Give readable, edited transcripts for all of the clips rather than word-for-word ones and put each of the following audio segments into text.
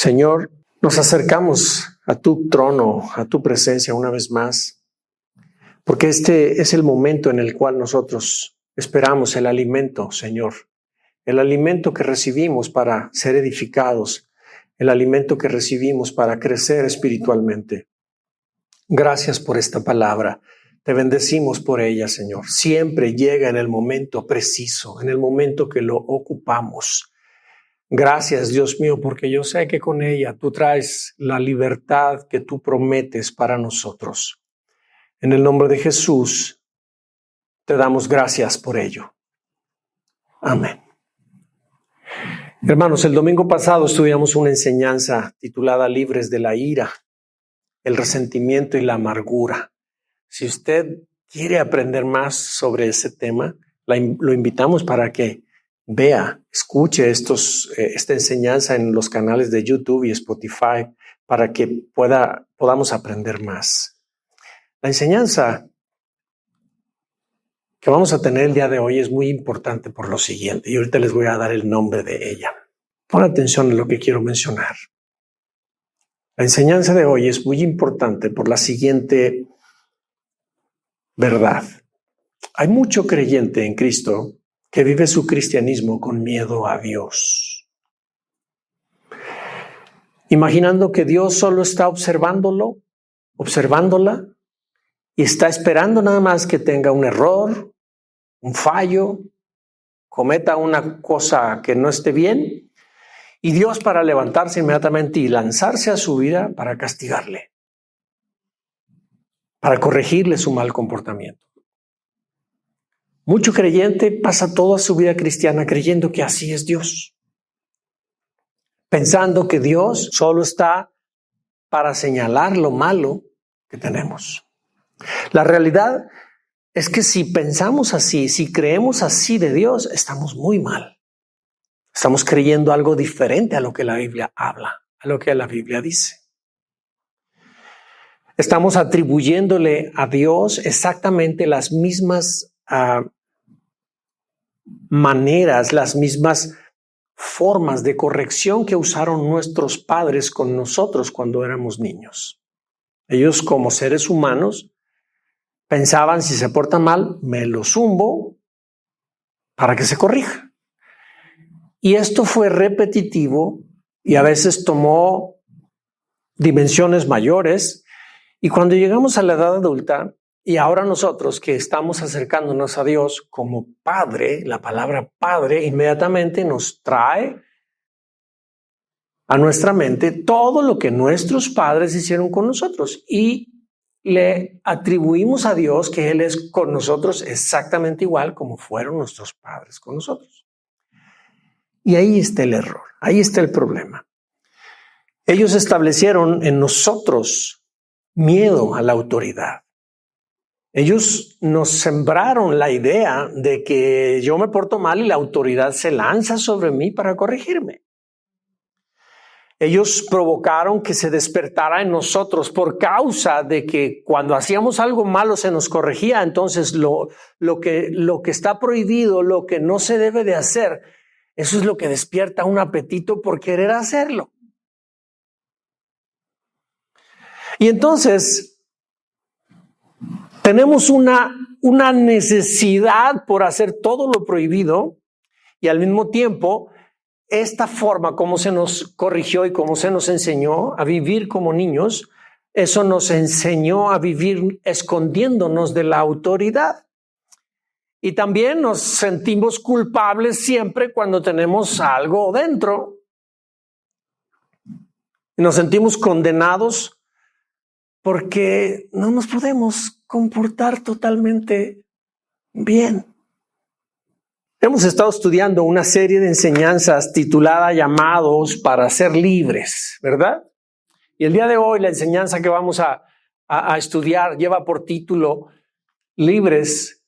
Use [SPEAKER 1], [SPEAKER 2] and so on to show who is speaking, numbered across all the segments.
[SPEAKER 1] Señor, nos acercamos a tu trono, a tu presencia una vez más, porque este es el momento en el cual nosotros esperamos el alimento, Señor, el alimento que recibimos para ser edificados, el alimento que recibimos para crecer espiritualmente. Gracias por esta palabra. Te bendecimos por ella, Señor. Siempre llega en el momento preciso, en el momento que lo ocupamos. Gracias, Dios mío, porque yo sé que con ella tú traes la libertad que tú prometes para nosotros. En el nombre de Jesús, te damos gracias por ello. Amén. Hermanos, el domingo pasado estudiamos una enseñanza titulada Libres de la ira, el resentimiento y la amargura. Si usted quiere aprender más sobre ese tema, lo invitamos para que vea, escuche esta enseñanza en los canales de YouTube y Spotify para que podamos aprender más. La enseñanza que vamos a tener el día de hoy es muy importante por lo siguiente, y ahorita les voy a dar el nombre de ella. Pon atención en lo que quiero mencionar. La enseñanza de hoy es muy importante por la siguiente verdad. Hay mucho creyente en Cristo que vive su cristianismo con miedo a Dios, imaginando que Dios solo está observándola, y está esperando nada más que tenga un error, un fallo, cometa una cosa que no esté bien, y Dios para levantarse inmediatamente y lanzarse a su vida para castigarle, para corregirle su mal comportamiento. Mucho creyente pasa toda su vida cristiana creyendo que así es Dios, pensando que Dios solo está para señalar lo malo que tenemos. La realidad es que si pensamos así, si creemos así de Dios, estamos muy mal. Estamos creyendo algo diferente a lo que la Biblia habla, a lo que la Biblia dice. Estamos atribuyéndole a Dios exactamente las mismas maneras, las mismas formas de corrección que usaron nuestros padres con nosotros cuando éramos niños. Ellos, como seres humanos, pensaban: si se porta mal, me lo zumbo para que se corrija. Y esto fue repetitivo y a veces tomó dimensiones mayores. Y cuando llegamos a la edad adulta, y ahora nosotros que estamos acercándonos a Dios como Padre, la palabra Padre inmediatamente nos trae a nuestra mente todo lo que nuestros padres hicieron con nosotros y le atribuimos a Dios que Él es con nosotros exactamente igual como fueron nuestros padres con nosotros. Y ahí está el error, ahí está el problema. Ellos establecieron en nosotros miedo a la autoridad. Ellos nos sembraron la idea de que yo me porto mal y la autoridad se lanza sobre mí para corregirme. Ellos provocaron que se despertara en nosotros por causa de que cuando hacíamos algo malo se nos corregía. Entonces lo que está prohibido, lo que no se debe de hacer, eso es lo que despierta un apetito por querer hacerlo. Y entonces tenemos una necesidad por hacer todo lo prohibido, y al mismo tiempo esta forma como se nos corrigió y como se nos enseñó a vivir como niños, eso nos enseñó a vivir escondiéndonos de la autoridad. Y también nos sentimos culpables siempre cuando tenemos algo dentro. Nos sentimos condenados porque no nos podemos comportar totalmente bien. Hemos estado estudiando una serie de enseñanzas titulada Llamados para ser libres, ¿verdad? Y el día de hoy la enseñanza que vamos a estudiar lleva por título Libres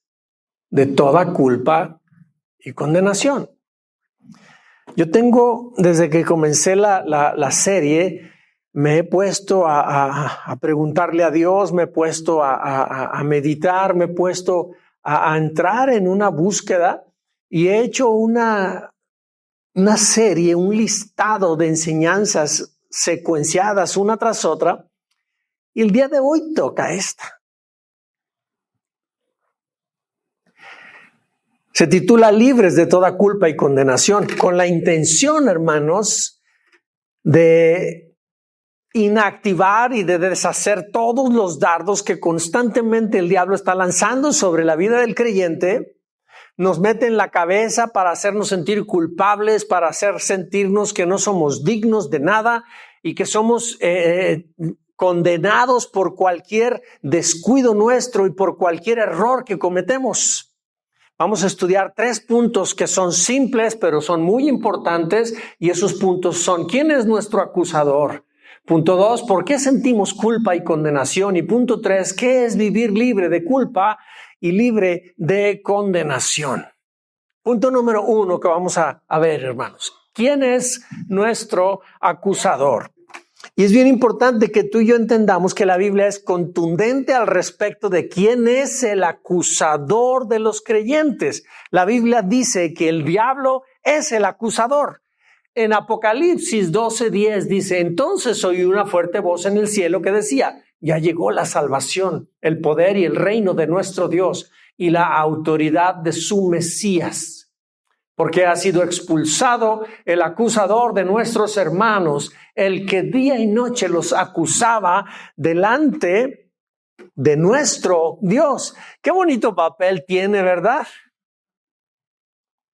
[SPEAKER 1] de toda culpa y condenación. Yo tengo, desde que comencé la serie, me he puesto a preguntarle a Dios, me he puesto a meditar, me he puesto a entrar en una búsqueda y he hecho una serie, un listado de enseñanzas secuenciadas una tras otra. Y el día de hoy toca esta. Se titula Libres de toda culpa y condenación, con la intención, hermanos, de inactivar y de deshacer todos los dardos que constantemente el diablo está lanzando sobre la vida del creyente. Nos mete en la cabeza para hacernos sentir culpables, para hacer sentirnos que no somos dignos de nada y que somos condenados por cualquier descuido nuestro y por cualquier error que cometemos. Vamos a estudiar 3 puntos que son simples, pero son muy importantes, y esos puntos son: ¿quién es nuestro acusador? Punto 2, ¿por qué sentimos culpa y condenación? Y punto 3, ¿qué es vivir libre de culpa y libre de condenación? Punto número 1 que vamos a ver, hermanos. ¿Quién es nuestro acusador? Y es bien importante que tú y yo entendamos que la Biblia es contundente al respecto de quién es el acusador de los creyentes. La Biblia dice que el diablo es el acusador. En Apocalipsis 12:10 dice: entonces oí una fuerte voz en el cielo que decía: ya llegó la salvación, el poder y el reino de nuestro Dios y la autoridad de su Mesías. Porque ha sido expulsado el acusador de nuestros hermanos, el que día y noche los acusaba delante de nuestro Dios. Qué bonito papel tiene, ¿verdad?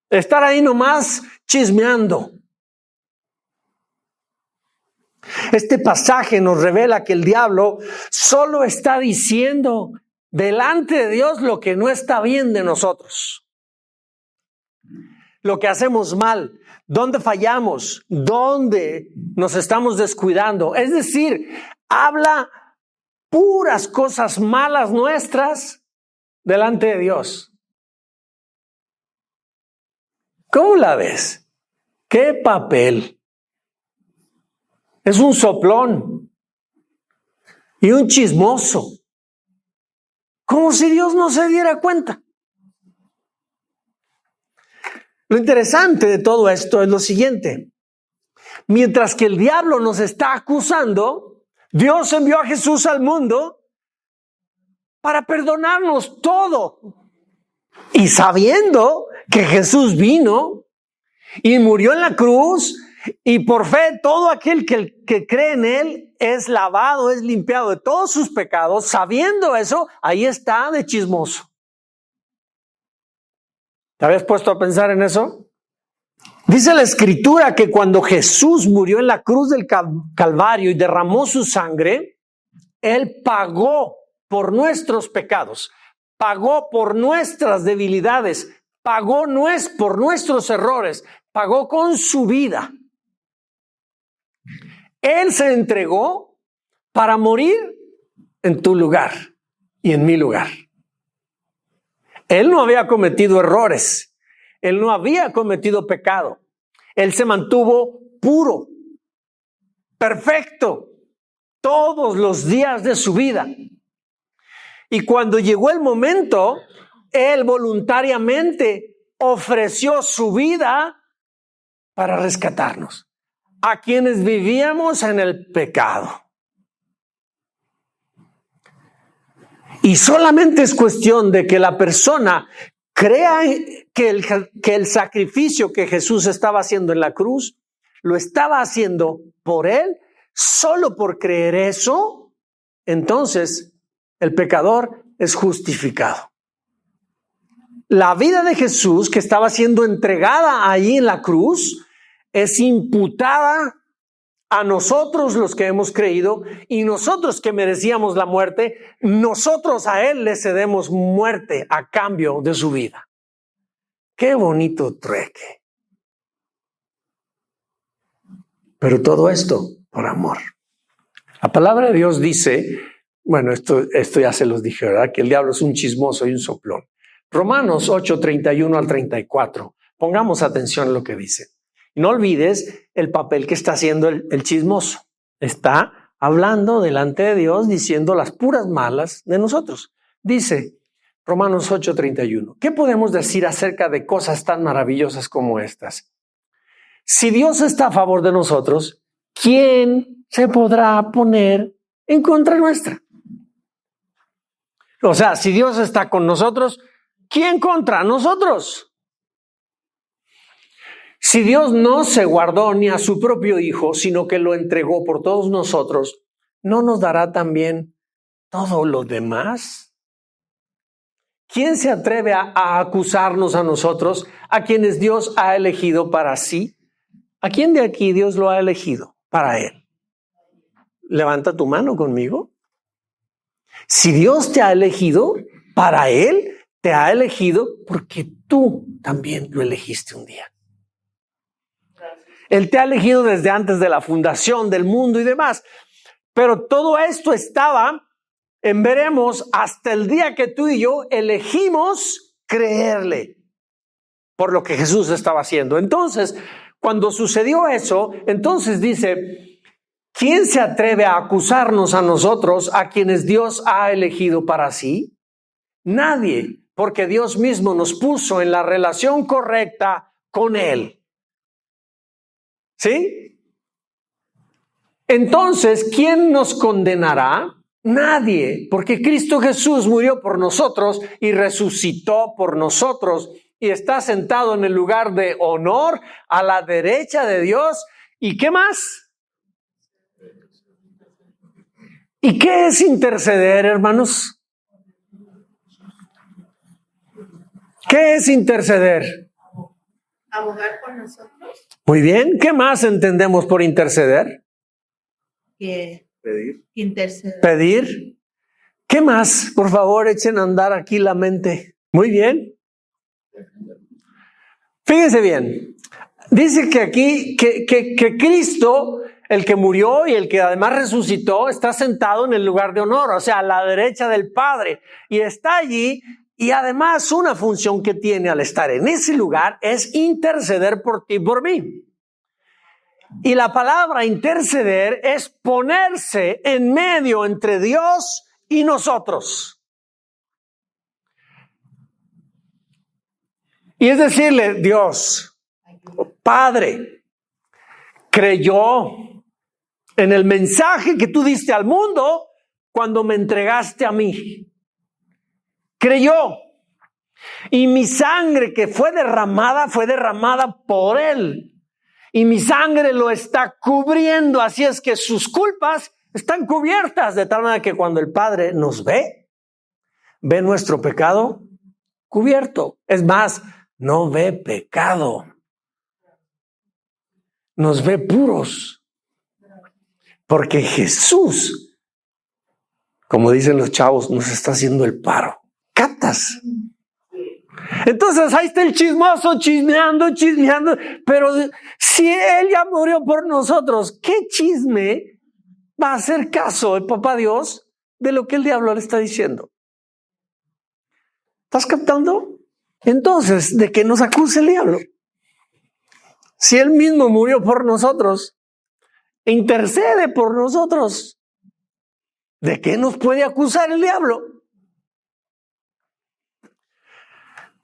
[SPEAKER 1] Estar ahí nomás chismeando. Este pasaje nos revela que el diablo solo está diciendo delante de Dios lo que no está bien de nosotros. Lo que hacemos mal, dónde fallamos, dónde nos estamos descuidando. Es decir, habla puras cosas malas nuestras delante de Dios. ¿Cómo la ves? ¿Qué papel? Es un soplón y un chismoso. Como si Dios no se diera cuenta. Lo interesante de todo esto es lo siguiente: mientras que el diablo nos está acusando, Dios envió a Jesús al mundo para perdonarnos todo. Y sabiendo que Jesús vino y murió en la cruz, y por fe todo aquel que cree en Él es lavado, es limpiado de todos sus pecados, sabiendo eso, ahí está de chismoso. ¿Te habías puesto a pensar en eso? Dice la Escritura que cuando Jesús murió en la cruz del Calvario y derramó su sangre, Él pagó por nuestros pecados, pagó por nuestras debilidades, pagó por nuestros errores, pagó con su vida. Él se entregó para morir en tu lugar y en mi lugar. Él no había cometido errores. Él no había cometido pecado. Él se mantuvo puro, perfecto, todos los días de su vida. Y cuando llegó el momento, Él voluntariamente ofreció su vida para rescatarnos, a quienes vivíamos en el pecado. Y solamente es cuestión de que la persona crea que el sacrificio que Jesús estaba haciendo en la cruz, lo estaba haciendo por él. Solo por creer eso, entonces el pecador es justificado. La vida de Jesús, que estaba siendo entregada allí en la cruz, es imputada a nosotros los que hemos creído, y nosotros que merecíamos la muerte, nosotros a Él le cedemos muerte a cambio de su vida. Qué bonito trueque. Pero todo esto por amor. La palabra de Dios dice, bueno, esto ya se los dije, ¿verdad? Que el diablo es un chismoso y un soplón. Romanos 8:31 al 34. Pongamos atención a lo que dice. No olvides el papel que está haciendo el chismoso. Está hablando delante de Dios, diciendo las puras malas de nosotros. Dice Romanos 8:31. ¿Qué podemos decir acerca de cosas tan maravillosas como estas? Si Dios está a favor de nosotros, ¿quién se podrá poner en contra nuestra? O sea, si Dios está con nosotros, ¿quién contra nosotros? Si Dios no se guardó ni a su propio Hijo, sino que lo entregó por todos nosotros, ¿no nos dará también todo lo demás? ¿Quién se atreve a acusarnos a nosotros, a quienes Dios ha elegido para sí? ¿A quién de aquí Dios lo ha elegido para Él? Levanta tu mano conmigo. Si Dios te ha elegido para Él, te ha elegido porque tú también lo elegiste un día. Él te ha elegido desde antes de la fundación del mundo y demás. Pero todo esto estaba en veremos hasta el día que tú y yo elegimos creerle por lo que Jesús estaba haciendo. Entonces, cuando sucedió eso, entonces dice, ¿quién se atreve a acusarnos a nosotros, a quienes Dios ha elegido para sí? Nadie, porque Dios mismo nos puso en la relación correcta con Él. ¿Sí? Entonces, ¿quién nos condenará? Nadie, porque Cristo Jesús murió por nosotros y resucitó por nosotros y está sentado en el lugar de honor a la derecha de Dios. ¿Y qué más? ¿Y qué es interceder, hermanos? ¿Qué es interceder?
[SPEAKER 2] Abogar por nosotros.
[SPEAKER 1] Muy bien. ¿Qué más entendemos por interceder?
[SPEAKER 2] Pedir. Interceder.
[SPEAKER 1] Pedir. ¿Qué más? Por favor, echen a andar aquí la mente. Muy bien. Fíjense bien. Dice que aquí, que Cristo, el que murió y el que además resucitó, está sentado en el lugar de honor, o sea, a la derecha del Padre. Y está allí. Y además una función que tiene al estar en ese lugar es interceder por ti y por mí. Y la palabra interceder es ponerse en medio entre Dios y nosotros. Y es decirle, Dios, Padre, creyó en el mensaje que tú diste al mundo cuando me entregaste a mí. Creyó. Y mi sangre que fue derramada por Él. Y mi sangre lo está cubriendo. Así es que sus culpas están cubiertas. De tal manera que cuando el Padre nos ve nuestro pecado cubierto. Es más, no ve pecado. Nos ve puros. Porque Jesús, como dicen los chavos, nos está haciendo el paro. ¿Captas? Entonces ahí está el chismoso chismeando, pero si Él ya murió por nosotros, ¿qué chisme va a hacer caso el papá Dios de lo que el diablo le está diciendo? ¿Estás captando? Entonces, ¿de qué nos acusa el diablo? Si Él mismo murió por nosotros, intercede por nosotros, ¿de qué nos puede acusar el diablo?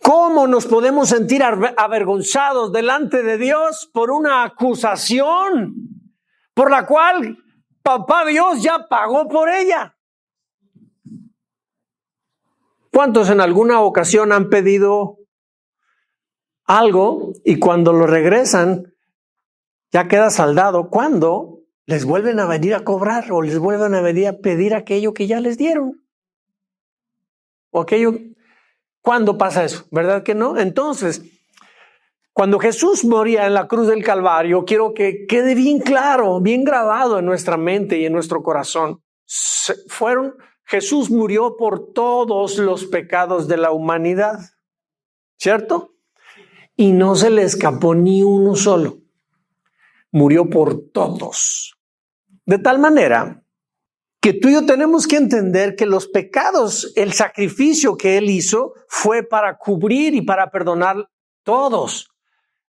[SPEAKER 1] ¿Cómo nos podemos sentir avergonzados delante de Dios por una acusación por la cual papá Dios ya pagó por ella? ¿Cuántos en alguna ocasión han pedido algo y cuando lo regresan ya queda saldado? ¿Cuándo les vuelven a venir a cobrar o les vuelven a venir a pedir aquello que ya les dieron? O aquello... ¿Cuándo pasa eso? ¿Verdad que no? Entonces, cuando Jesús moría en la cruz del Calvario, quiero que quede bien claro, bien grabado en nuestra mente y en nuestro corazón. Jesús murió por todos los pecados de la humanidad, ¿cierto? Y no se le escapó ni uno solo. Murió por todos. De tal manera que tú y yo tenemos que entender que los pecados, el sacrificio que Él hizo fue para cubrir y para perdonar todos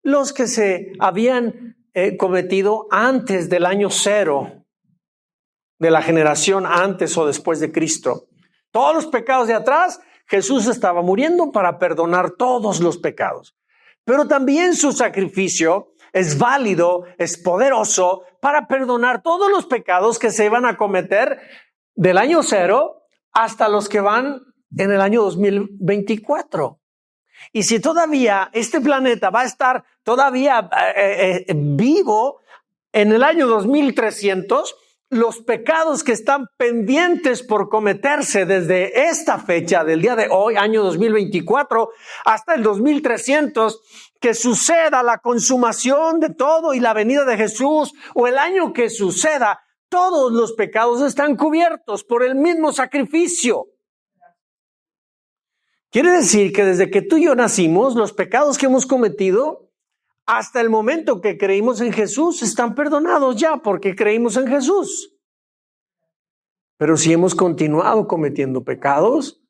[SPEAKER 1] los que se habían cometido antes del año 0, de la generación antes o después de Cristo. Todos los pecados de atrás, Jesús estaba muriendo para perdonar todos los pecados. Pero también su sacrificio es válido, es poderoso para perdonar todos los pecados que se iban a cometer del año 0 hasta los que van en el año 2024. Y si todavía este planeta va a estar todavía vivo en el año 2300, los pecados que están pendientes por cometerse desde esta fecha, del día de hoy, año 2024, hasta el 2300, que suceda la consumación de todo y la venida de Jesús, o el año que suceda, todos los pecados están cubiertos por el mismo sacrificio. Quiere decir que desde que tú y yo nacimos, los pecados que hemos cometido, hasta el momento que creímos en Jesús, están perdonados ya porque creímos en Jesús. Pero si hemos continuado cometiendo pecados,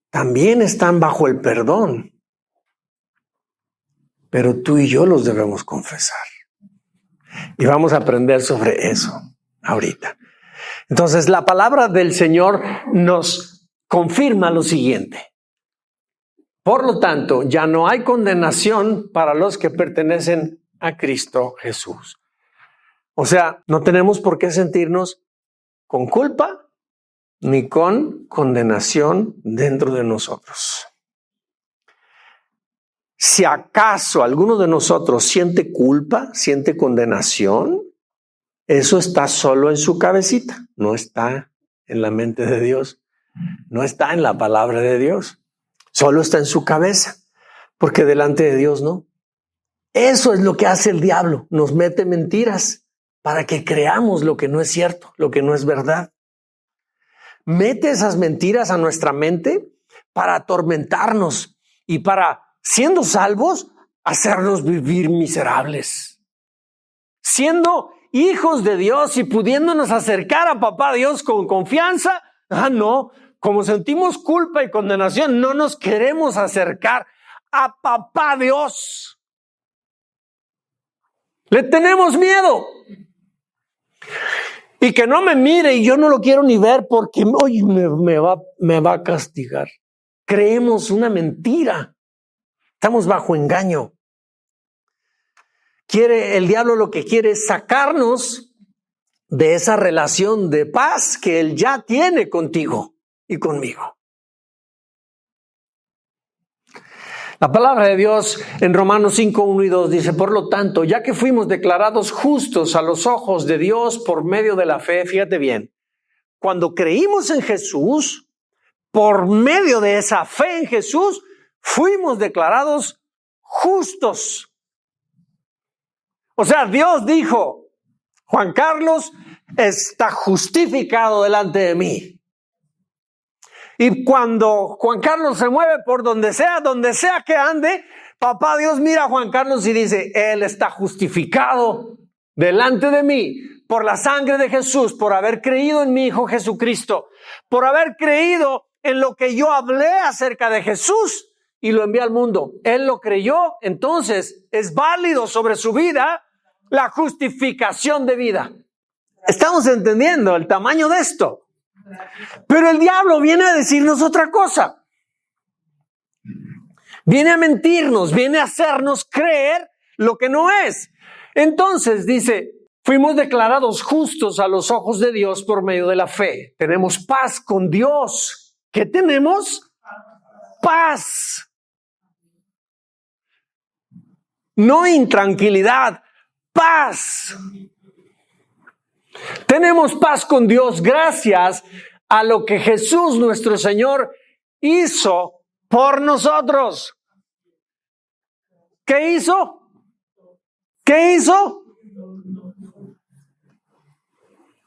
[SPEAKER 1] también están bajo el perdón. Pero tú y yo los debemos confesar. Y vamos a aprender sobre eso ahorita. Entonces, la palabra del Señor nos confirma lo siguiente. Por lo tanto, ya no hay condenación para los que pertenecen a Cristo Jesús. O sea, no tenemos por qué sentirnos con culpa ni con condenación dentro de nosotros. Si acaso alguno de nosotros siente culpa, siente condenación, eso está solo en su cabecita, no está en la mente de Dios, no está en la palabra de Dios. Solo está en su cabeza, porque delante de Dios no. Eso es lo que hace el diablo. Nos mete mentiras para que creamos lo que no es cierto, lo que no es verdad. Mete esas mentiras a nuestra mente para atormentarnos y para, siendo salvos, hacernos vivir miserables. Siendo hijos de Dios y pudiéndonos acercar a papá Dios con confianza, no. Como sentimos culpa y condenación, no nos queremos acercar a papá Dios. Le tenemos miedo. Y que no me mire y yo no lo quiero ni ver porque hoy me va a castigar. Creemos una mentira. Estamos bajo engaño. El diablo lo que quiere es sacarnos de esa relación de paz que él ya tiene contigo y conmigo. La palabra de Dios en Romanos 5, 1 y 2 dice, por lo tanto, ya que fuimos declarados justos a los ojos de Dios por medio de la fe, fíjate bien, cuando creímos en Jesús, por medio de esa fe en Jesús, fuimos declarados justos. O sea, Dios dijo, Juan Carlos está justificado delante de mí. Y cuando Juan Carlos se mueve por donde sea que ande, papá Dios mira a Juan Carlos y dice, él está justificado delante de mí por la sangre de Jesús, por haber creído en mi Hijo Jesucristo, por haber creído en lo que yo hablé acerca de Jesús y lo envié al mundo. Él lo creyó, entonces es válido sobre su vida la justificación de vida. ¿Estamos entendiendo el tamaño de esto? Pero el diablo viene a decirnos otra cosa. Viene a mentirnos, viene a hacernos creer lo que no es. Entonces dice, fuimos declarados justos a los ojos de Dios por medio de la fe. Tenemos paz con Dios. ¿Qué tenemos? Paz. No intranquilidad, paz. Tenemos paz con Dios gracias a lo que Jesús nuestro Señor hizo por nosotros. ¿Qué hizo? ¿Qué hizo?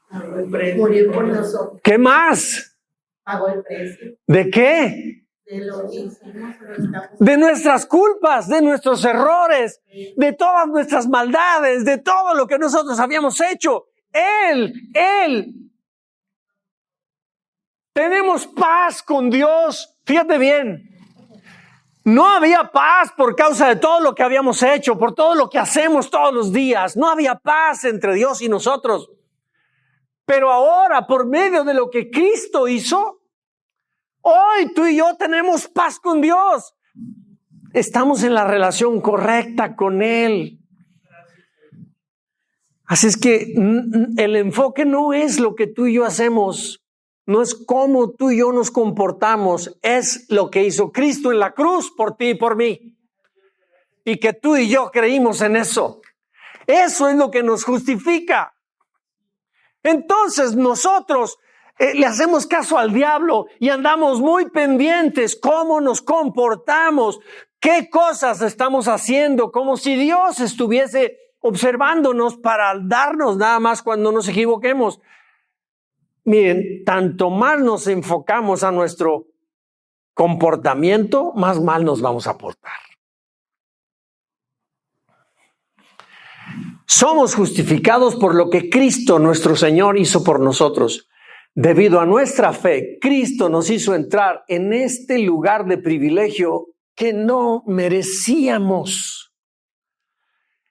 [SPEAKER 2] Murió por nosotros.
[SPEAKER 1] ¿Qué más?
[SPEAKER 2] Pagó el precio.
[SPEAKER 1] ¿De qué?
[SPEAKER 2] De lo que hicimos, pero estamos...
[SPEAKER 1] De nuestras culpas, de nuestros errores, de todas nuestras maldades, de todo lo que nosotros habíamos hecho. Él. Tenemos paz con Dios. Fíjate bien. No había paz por causa de todo lo que habíamos hecho, por todo lo que hacemos todos los días. No había paz entre Dios y nosotros. Pero ahora, por medio de lo que Cristo hizo, hoy tú y yo tenemos paz con Dios. Estamos en la relación correcta con Él. Así es que el enfoque no es lo que tú y yo hacemos, no es cómo tú y yo nos comportamos, es lo que hizo Cristo en la cruz por ti y por mí. Y que tú y yo creímos en eso. Eso es lo que nos justifica. Entonces nosotros le hacemos caso al diablo y andamos muy pendientes cómo nos comportamos, qué cosas estamos haciendo, como si Dios estuviese observándonos para darnos nada más cuando nos equivoquemos. Miren, tanto más nos enfocamos a nuestro comportamiento, más mal nos vamos a portar. Somos justificados por lo que Cristo, nuestro Señor, hizo por nosotros. Debido a nuestra fe, Cristo nos hizo entrar en este lugar de privilegio que no merecíamos,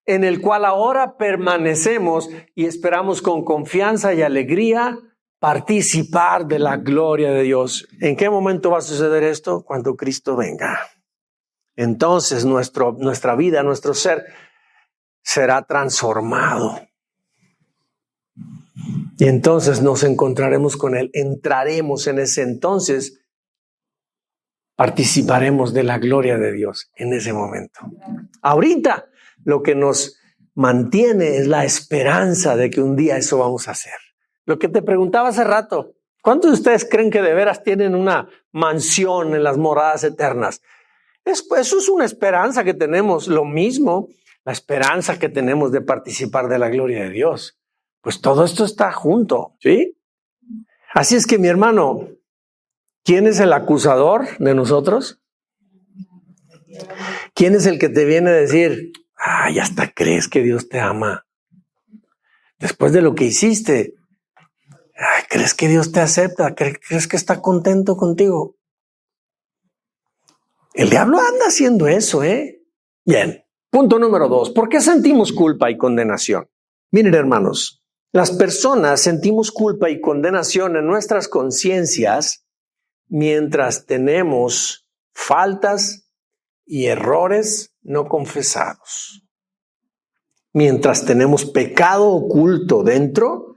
[SPEAKER 1] en el cual ahora permanecemos y esperamos con confianza y alegría participar de la gloria de Dios. ¿En qué momento va a suceder esto? Cuando Cristo venga. Entonces nuestra vida, nuestro ser será transformado. Y entonces nos encontraremos con Él, entraremos en ese entonces, participaremos de la gloria de Dios en ese momento. Ahorita lo que nos mantiene es la esperanza de que un día eso vamos a hacer. Lo que te preguntaba hace rato, ¿cuántos de ustedes creen que de veras tienen una mansión en las moradas eternas? Eso es una esperanza que tenemos, lo mismo, la esperanza que tenemos de participar de la gloria de Dios. Pues todo esto está junto, ¿sí? Así es que, mi hermano, ¿quién es el acusador de nosotros? ¿Quién es el que te viene a decir, ya hasta crees que Dios te ama? Después de lo que hiciste, ¿crees que Dios te acepta? ¿Crees que está contento contigo? El diablo anda haciendo eso, ¿eh? Bien, punto número 2. ¿Por qué sentimos culpa y condenación? Miren, hermanos, las personas sentimos culpa y condenación en nuestras conciencias mientras tenemos faltas y errores no confesados. Mientras tenemos pecado oculto dentro,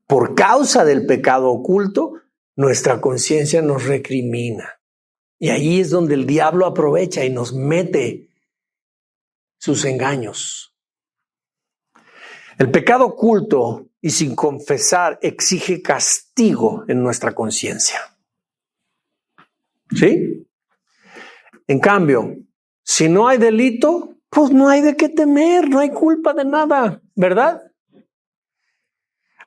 [SPEAKER 1] por causa del pecado oculto, nuestra conciencia nos recrimina. Y ahí es donde el diablo aprovecha y nos mete sus engaños. El pecado oculto y sin confesar exige castigo en nuestra conciencia. ¿Sí? En cambio, si no hay delito, pues no hay de qué temer, no hay culpa de nada, ¿verdad?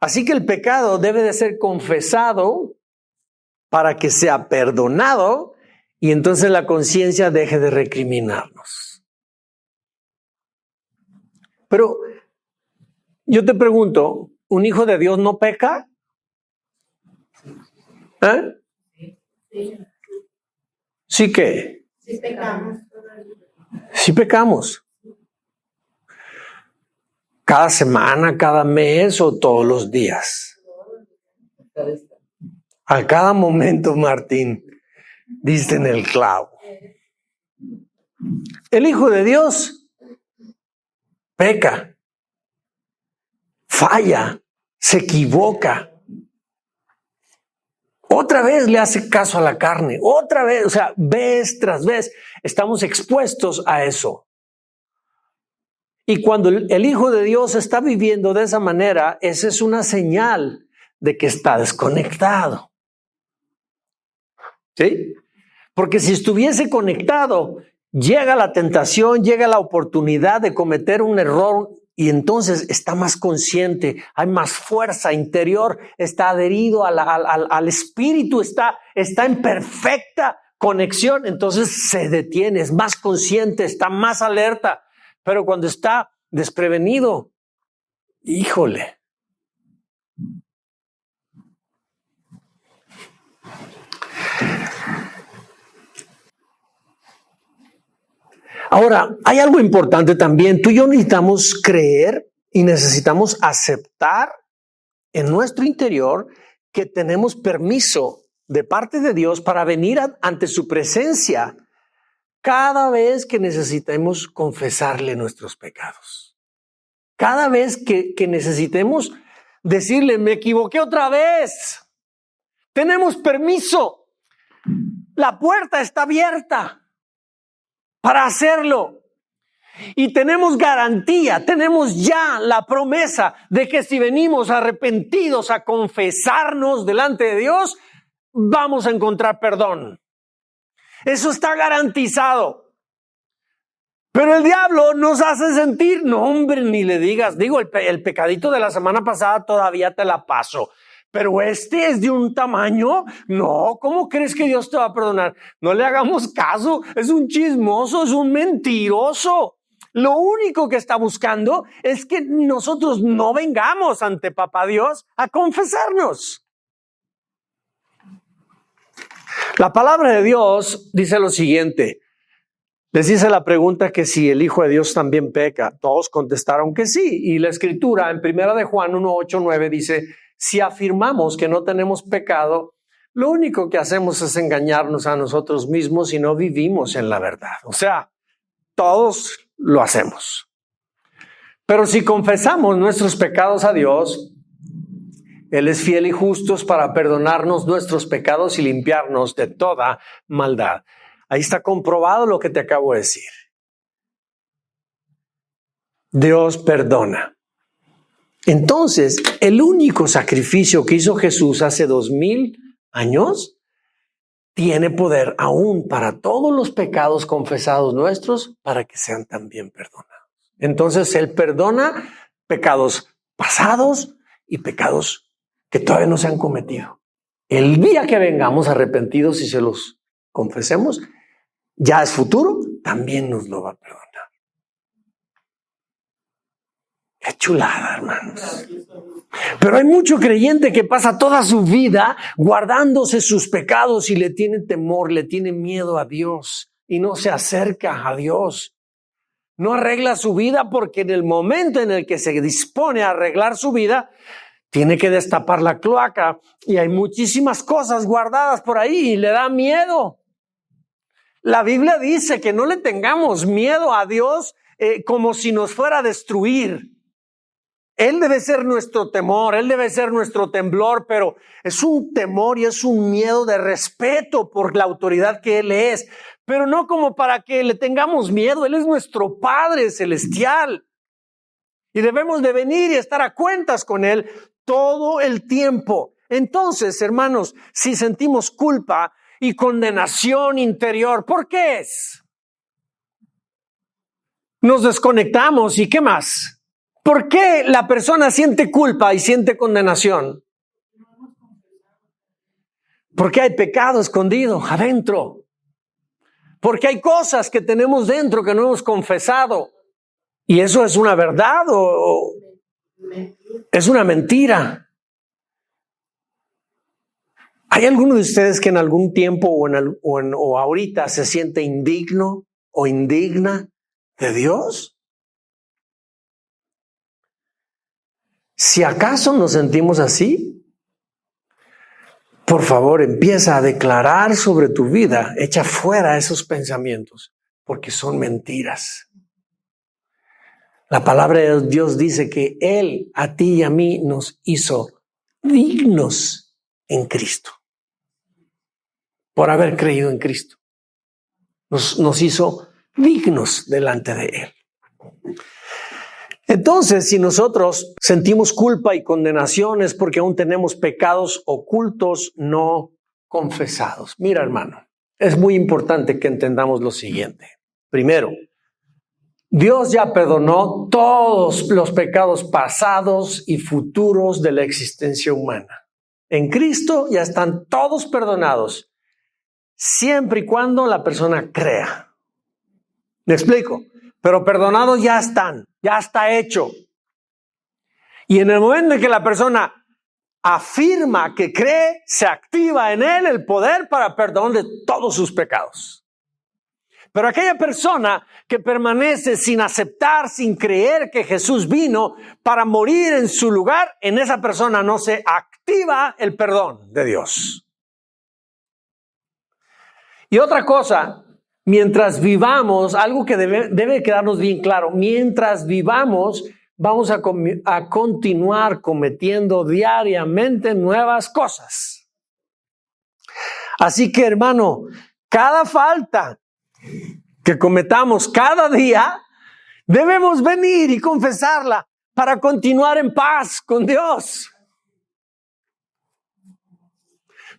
[SPEAKER 1] Así que el pecado debe de ser confesado para que sea perdonado y entonces la conciencia deje de recriminarnos. Pero yo te pregunto, ¿un hijo de Dios no peca? ¿Sí qué?
[SPEAKER 2] Sí pecamos.
[SPEAKER 1] Sí pecamos. ¿Cada semana, cada mes o todos los días? A cada momento, Martín, diste en el clavo. El Hijo de Dios peca. Falla, se equivoca. Otra vez le hace caso a la carne, otra vez, o sea, vez tras vez estamos expuestos a eso. Y cuando el Hijo de Dios está viviendo de esa manera, esa es una señal de que está desconectado. ¿Sí? Porque si estuviese conectado, llega la tentación, llega la oportunidad de cometer un error. Y entonces está más consciente, hay más fuerza interior, está adherido al espíritu, está en perfecta conexión. Entonces se detiene, es más consciente, está más alerta. Pero cuando está desprevenido, híjole. Ahora, hay algo importante también. Tú y yo necesitamos creer y necesitamos aceptar en nuestro interior que tenemos permiso de parte de Dios para venir ante su presencia cada vez que necesitemos confesarle nuestros pecados. Cada vez que necesitemos decirle, me equivoqué otra vez, tenemos permiso. La puerta está abierta para hacerlo. Y tenemos garantía, tenemos ya la promesa de que si venimos arrepentidos a confesarnos delante de Dios, vamos a encontrar perdón. Eso está garantizado. Pero el diablo nos hace sentir, no hombre, ni le digas, digo, el pecadito de la semana pasada todavía te la paso. Pero este es de un tamaño, no, ¿cómo crees que Dios te va a perdonar? No le hagamos caso, es un chismoso, es un mentiroso. Lo único que está buscando es que nosotros no vengamos ante Papá Dios a confesarnos. La palabra de Dios dice lo siguiente. Les hice la pregunta que si el Hijo de Dios también peca. Todos contestaron que sí. Y la Escritura en 1 de Juan 1, 8, 9 dice, si afirmamos que no tenemos pecado, lo único que hacemos es engañarnos a nosotros mismos y no vivimos en la verdad. O sea, todos lo hacemos. Pero si confesamos nuestros pecados a Dios, Él es fiel y justo para perdonarnos nuestros pecados y limpiarnos de toda maldad. Ahí está comprobado lo que te acabo de decir. Dios perdona. Entonces, el único sacrificio que hizo Jesús hace 2000 años tiene poder aún para todos los pecados confesados nuestros para que sean también perdonados. Entonces, Él perdona pecados pasados y pecados que todavía no se han cometido. El día que vengamos arrepentidos y se los confesemos, ya es futuro, también nos lo va a perdonar. Qué chulada, hermanos. Pero hay mucho creyente que pasa toda su vida guardándose sus pecados y le tiene temor, le tiene miedo a Dios y no se acerca a Dios. No arregla su vida porque en el momento en el que se dispone a arreglar su vida, tiene que destapar la cloaca y hay muchísimas cosas guardadas por ahí y le da miedo. La Biblia dice que no le tengamos miedo a Dios como si nos fuera a destruir. Él debe ser nuestro temor, Él debe ser nuestro temblor, pero es un temor y es un miedo de respeto por la autoridad que Él es, pero no como para que le tengamos miedo. Él es nuestro Padre celestial y debemos de venir y estar a cuentas con Él todo el tiempo. Entonces, hermanos, si sentimos culpa y condenación interior, ¿por qué es? Nos desconectamos y ¿qué más? ¿Por qué la persona siente culpa y siente condenación? Porque hay pecado escondido adentro. Porque hay cosas que tenemos dentro que no hemos confesado. ¿Y eso es una verdad o es una mentira? ¿Hay alguno de ustedes que en algún tiempo o ahorita se siente indigno o indigna de Dios? Si acaso nos sentimos así, por favor, empieza a declarar sobre tu vida, echa fuera esos pensamientos, porque son mentiras. La palabra de Dios dice que Él, a ti y a mí, nos hizo dignos en Cristo, por haber creído en Cristo. Nos hizo dignos delante de Él. Entonces, si nosotros sentimos culpa y condenación es porque aún tenemos pecados ocultos no confesados. Mira, hermano, es muy importante que entendamos lo siguiente. Primero, Dios ya perdonó todos los pecados pasados y futuros de la existencia humana. En Cristo ya están todos perdonados, siempre y cuando la persona crea. ¿Me explico? Pero perdonados ya están, ya está hecho. Y en el momento en que la persona afirma que cree, se activa en él el poder para perdón de todos sus pecados. Pero aquella persona que permanece sin aceptar, sin creer que Jesús vino para morir en su lugar, en esa persona no se activa el perdón de Dios. Y otra cosa, mientras vivamos, algo que debe quedarnos bien claro, mientras vivamos vamos a continuar cometiendo diariamente nuevas cosas. Así que, hermano, cada falta que cometamos cada día, debemos venir y confesarla para continuar en paz con Dios.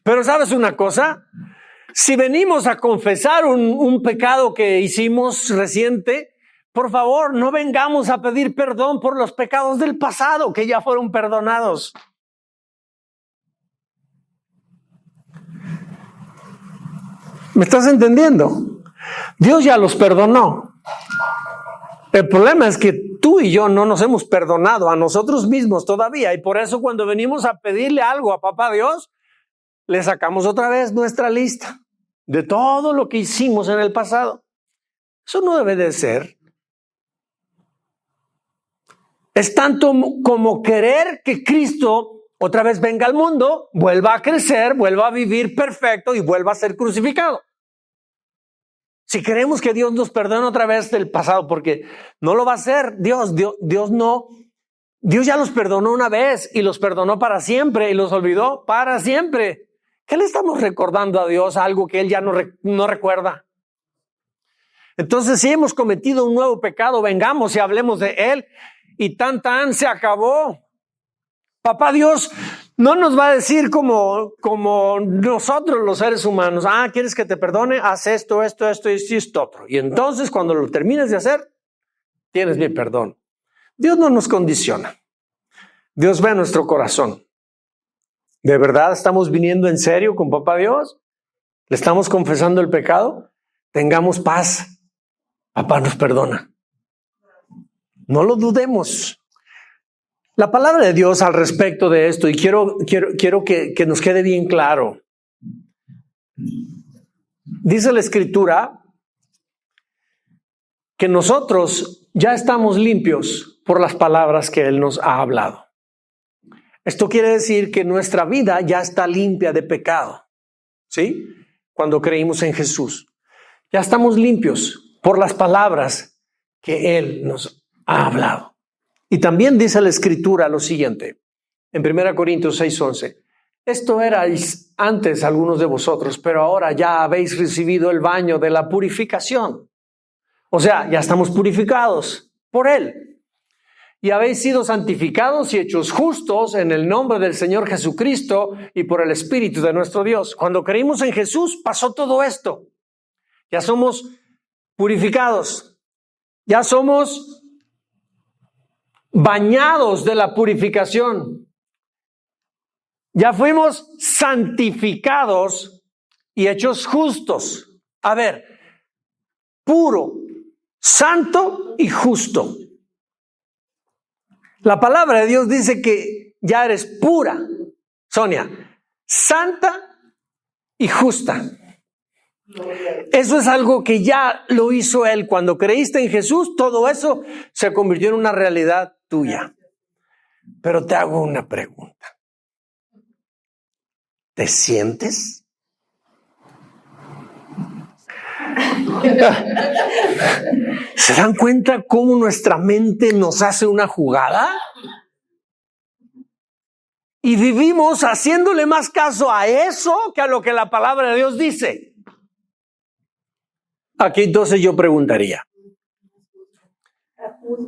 [SPEAKER 1] Pero ¿sabes una cosa? Si venimos a confesar un pecado que hicimos reciente, por favor, no vengamos a pedir perdón por los pecados del pasado que ya fueron perdonados. ¿Me estás entendiendo? Dios ya los perdonó. El problema es que tú y yo no nos hemos perdonado a nosotros mismos todavía, y por eso cuando venimos a pedirle algo a Papá Dios, le sacamos otra vez nuestra lista de todo lo que hicimos en el pasado. Eso no debe de ser. Es tanto como querer que Cristo otra vez venga al mundo, vuelva a crecer, vuelva a vivir perfecto y vuelva a ser crucificado. Si queremos que Dios nos perdone otra vez del pasado, porque no lo va a hacer Dios no. Dios ya los perdonó una vez y los perdonó para siempre y los olvidó para siempre. ¿Qué le estamos recordando a Dios? Algo que Él ya no recuerda. Entonces, si hemos cometido un nuevo pecado, vengamos y hablemos de Él, y tan se acabó. Papá Dios no nos va a decir como nosotros los seres humanos: ¿quieres que te perdone? Haz esto y esto otro. Y entonces, cuando lo termines de hacer, tienes mi perdón. Dios no nos condiciona. Dios ve nuestro corazón. ¿De verdad estamos viniendo en serio con Papá Dios? ¿Le estamos confesando el pecado? Tengamos paz. Papá nos perdona. No lo dudemos. La palabra de Dios al respecto de esto, y quiero que nos quede bien claro. Dice la Escritura que nosotros ya estamos limpios por las palabras que Él nos ha hablado. Esto quiere decir que nuestra vida ya está limpia de pecado, ¿sí? Cuando creímos en Jesús. Ya estamos limpios por las palabras que Él nos ha hablado. Y también dice la Escritura lo siguiente, en 1 Corintios 6:11. Esto erais antes algunos de vosotros, pero ahora ya habéis recibido el baño de la purificación. O sea, ya estamos purificados por Él. Y habéis sido santificados y hechos justos en el nombre del Señor Jesucristo y por el Espíritu de nuestro Dios. Cuando creímos en Jesús, pasó todo esto. Ya somos purificados. Ya somos bañados de la purificación. Ya fuimos santificados y hechos justos. A ver, puro, santo y justo. La palabra de Dios dice que ya eres pura, Sonia, santa y justa. Eso es algo que ya lo hizo Él. Cuando creíste en Jesús, todo eso se convirtió en una realidad tuya. Pero te hago una pregunta. ¿Te sientes? ¿Se dan cuenta cómo nuestra mente nos hace una jugada? Y vivimos haciéndole más caso a eso que a lo que la palabra de Dios dice. Aquí entonces yo preguntaría,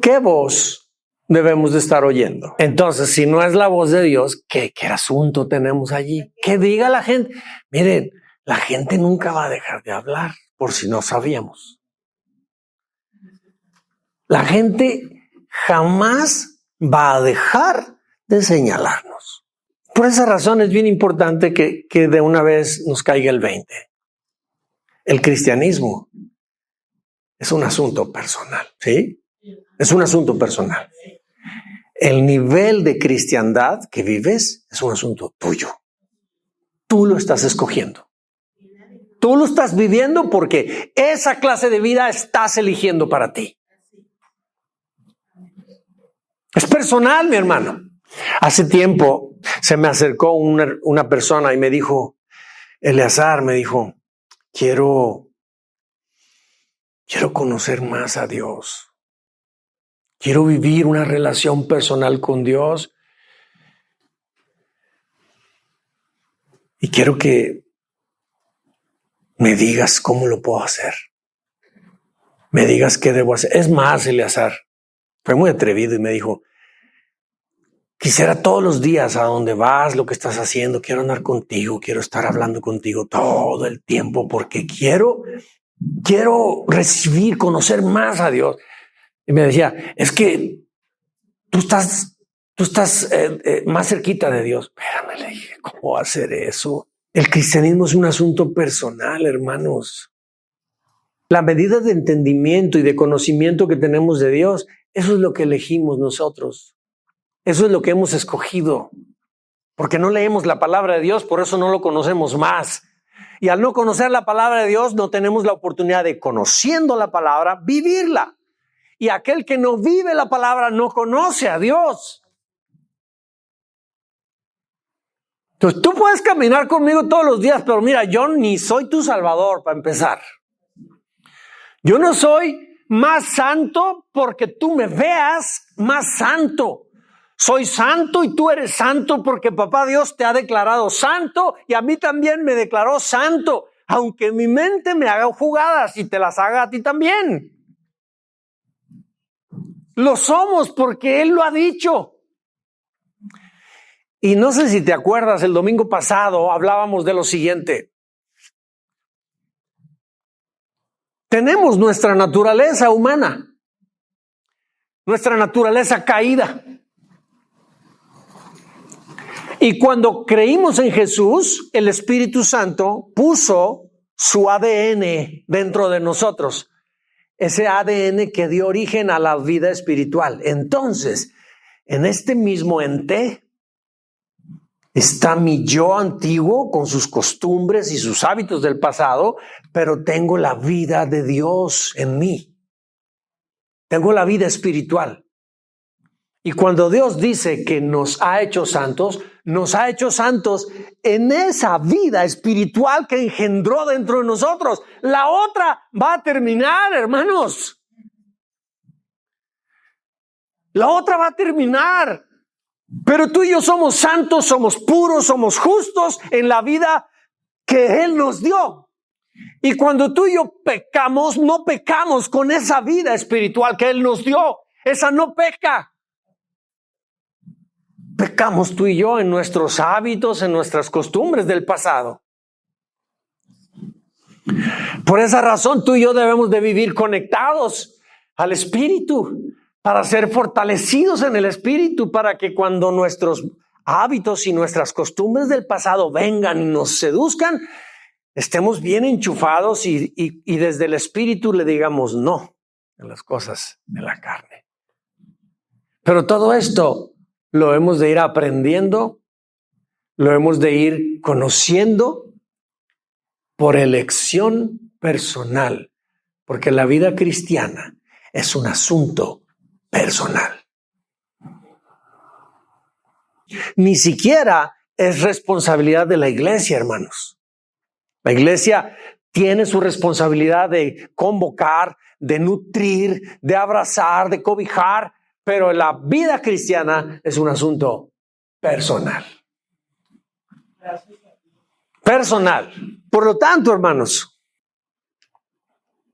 [SPEAKER 1] ¿qué voz debemos de estar oyendo? Entonces, si no es la voz de Dios, ¿qué asunto tenemos allí? Que diga la gente. Miren, la gente nunca va a dejar de hablar, por si no sabíamos. La gente jamás va a dejar de señalarnos. Por esa razón es bien importante que de una vez nos caiga el 20. El cristianismo es un asunto personal, ¿sí? Es un asunto personal. El nivel de cristiandad que vives es un asunto tuyo. Tú lo estás escogiendo. Tú lo estás viviendo porque esa clase de vida estás eligiendo para ti. Es personal, mi hermano. Hace tiempo se me acercó una persona y me dijo, Eleazar, me dijo, quiero conocer más a Dios. Quiero vivir una relación personal con Dios. Y quiero que me digas cómo lo puedo hacer. Me digas qué debo hacer. Es más, Eleazar fue muy atrevido y me dijo, quisiera todos los días a donde vas, lo que estás haciendo, quiero andar contigo, quiero estar hablando contigo todo el tiempo porque quiero recibir, conocer más a Dios. Y me decía, es que tú estás más cerquita de Dios. Espérame, le dije, ¿cómo va a ser eso? El cristianismo es un asunto personal, hermanos. La medida de entendimiento y de conocimiento que tenemos de Dios, eso es lo que elegimos nosotros. Eso es lo que hemos escogido. Porque no leemos la palabra de Dios, por eso no lo conocemos más. Y al no conocer la palabra de Dios, no tenemos la oportunidad de, conociendo la palabra, vivirla. Y aquel que no vive la palabra no conoce a Dios. Entonces tú puedes caminar conmigo todos los días, pero mira, yo ni soy tu salvador para empezar. Yo no soy más santo porque tú me veas más santo. Soy santo y tú eres santo porque papá Dios te ha declarado santo y a mí también me declaró santo, aunque mi mente me haga jugadas y te las haga a ti también. Lo somos porque Él lo ha dicho. Y no sé si te acuerdas, el domingo pasado hablábamos de lo siguiente. Tenemos nuestra naturaleza humana, nuestra naturaleza caída. Y cuando creímos en Jesús, el Espíritu Santo puso su ADN dentro de nosotros. Ese ADN que dio origen a la vida espiritual. Entonces, en este mismo ente está mi yo antiguo con sus costumbres y sus hábitos del pasado, pero tengo la vida de Dios en mí. Tengo la vida espiritual. Y cuando Dios dice que nos ha hecho santos en esa vida espiritual que engendró dentro de nosotros. La otra va a terminar, hermanos. La otra va a terminar. Pero tú y yo somos santos, somos puros, somos justos en la vida que Él nos dio. Y cuando tú y yo pecamos, no pecamos con esa vida espiritual que Él nos dio. Esa no peca. Pecamos tú y yo en nuestros hábitos, en nuestras costumbres del pasado. Por esa razón tú y yo debemos de vivir conectados al Espíritu para ser fortalecidos en el Espíritu, para que cuando nuestros hábitos y nuestras costumbres del pasado vengan y nos seduzcan, estemos bien enchufados y desde el Espíritu le digamos no a las cosas de la carne. Pero todo esto lo hemos de ir aprendiendo, lo hemos de ir conociendo por elección personal, porque la vida cristiana es un asunto personal. Ni siquiera es responsabilidad de la iglesia, hermanos. La iglesia tiene su responsabilidad de convocar, de nutrir, de abrazar, de cobijar, pero la vida cristiana es un asunto personal. Personal. Por lo tanto, hermanos,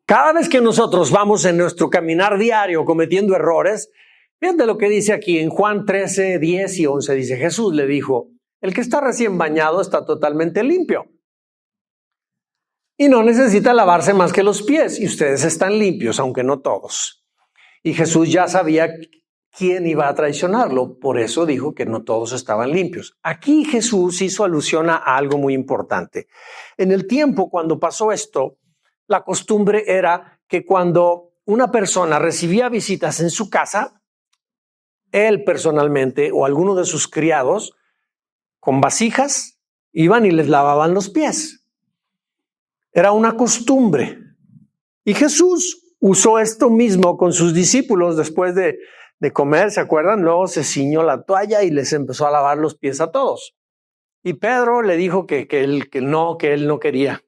[SPEAKER 1] cada vez que nosotros vamos en nuestro caminar diario cometiendo errores, fíjate lo que dice aquí en Juan 13, 10 y 11. Dice, Jesús le dijo, el que está recién bañado está totalmente limpio y no necesita lavarse más que los pies, y ustedes están limpios, aunque no todos. Y Jesús ya sabía quién iba a traicionarlo, por eso dijo que no todos estaban limpios. Aquí Jesús hizo alusión a algo muy importante. En el tiempo cuando pasó esto, la costumbre era que cuando una persona recibía visitas en su casa, él personalmente o alguno de sus criados con vasijas iban y les lavaban los pies. Era una costumbre. Y Jesús usó esto mismo con sus discípulos después de comer, ¿se acuerdan? Luego se ciñó la toalla y les empezó a lavar los pies a todos. Y Pedro le dijo que él no quería.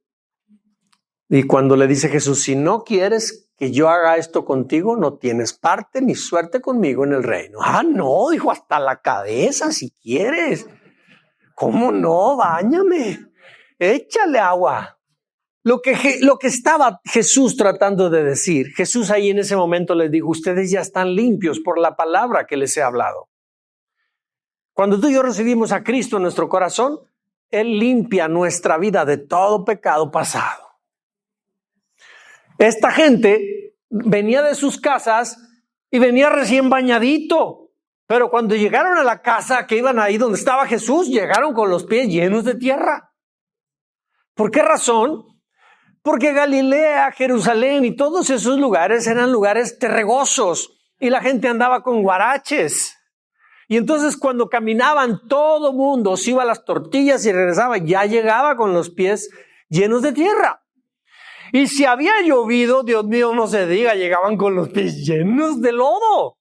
[SPEAKER 1] Y cuando le dice Jesús, si no quieres que yo haga esto contigo, no tienes parte ni suerte conmigo en el reino. Ah, no, dijo, hasta la cabeza si quieres. ¿Cómo no? Báñame, échale agua. Lo que estaba Jesús tratando de decir, Jesús ahí en ese momento les dijo, ustedes ya están limpios por la palabra que les he hablado. Cuando tú y yo recibimos a Cristo en nuestro corazón, Él limpia nuestra vida de todo pecado pasado. Esta gente venía de sus casas y venía recién bañadito, pero cuando llegaron a la casa que iban ahí donde estaba Jesús, llegaron con los pies llenos de tierra. ¿Por qué razón? Porque Galilea, Jerusalén y todos esos lugares eran lugares terregosos y la gente andaba con guaraches. Y entonces cuando caminaban, todo mundo se iba a las tortillas y regresaba, ya llegaba con los pies llenos de tierra. Y si había llovido, Dios mío, no se diga, llegaban con los pies llenos de lodo.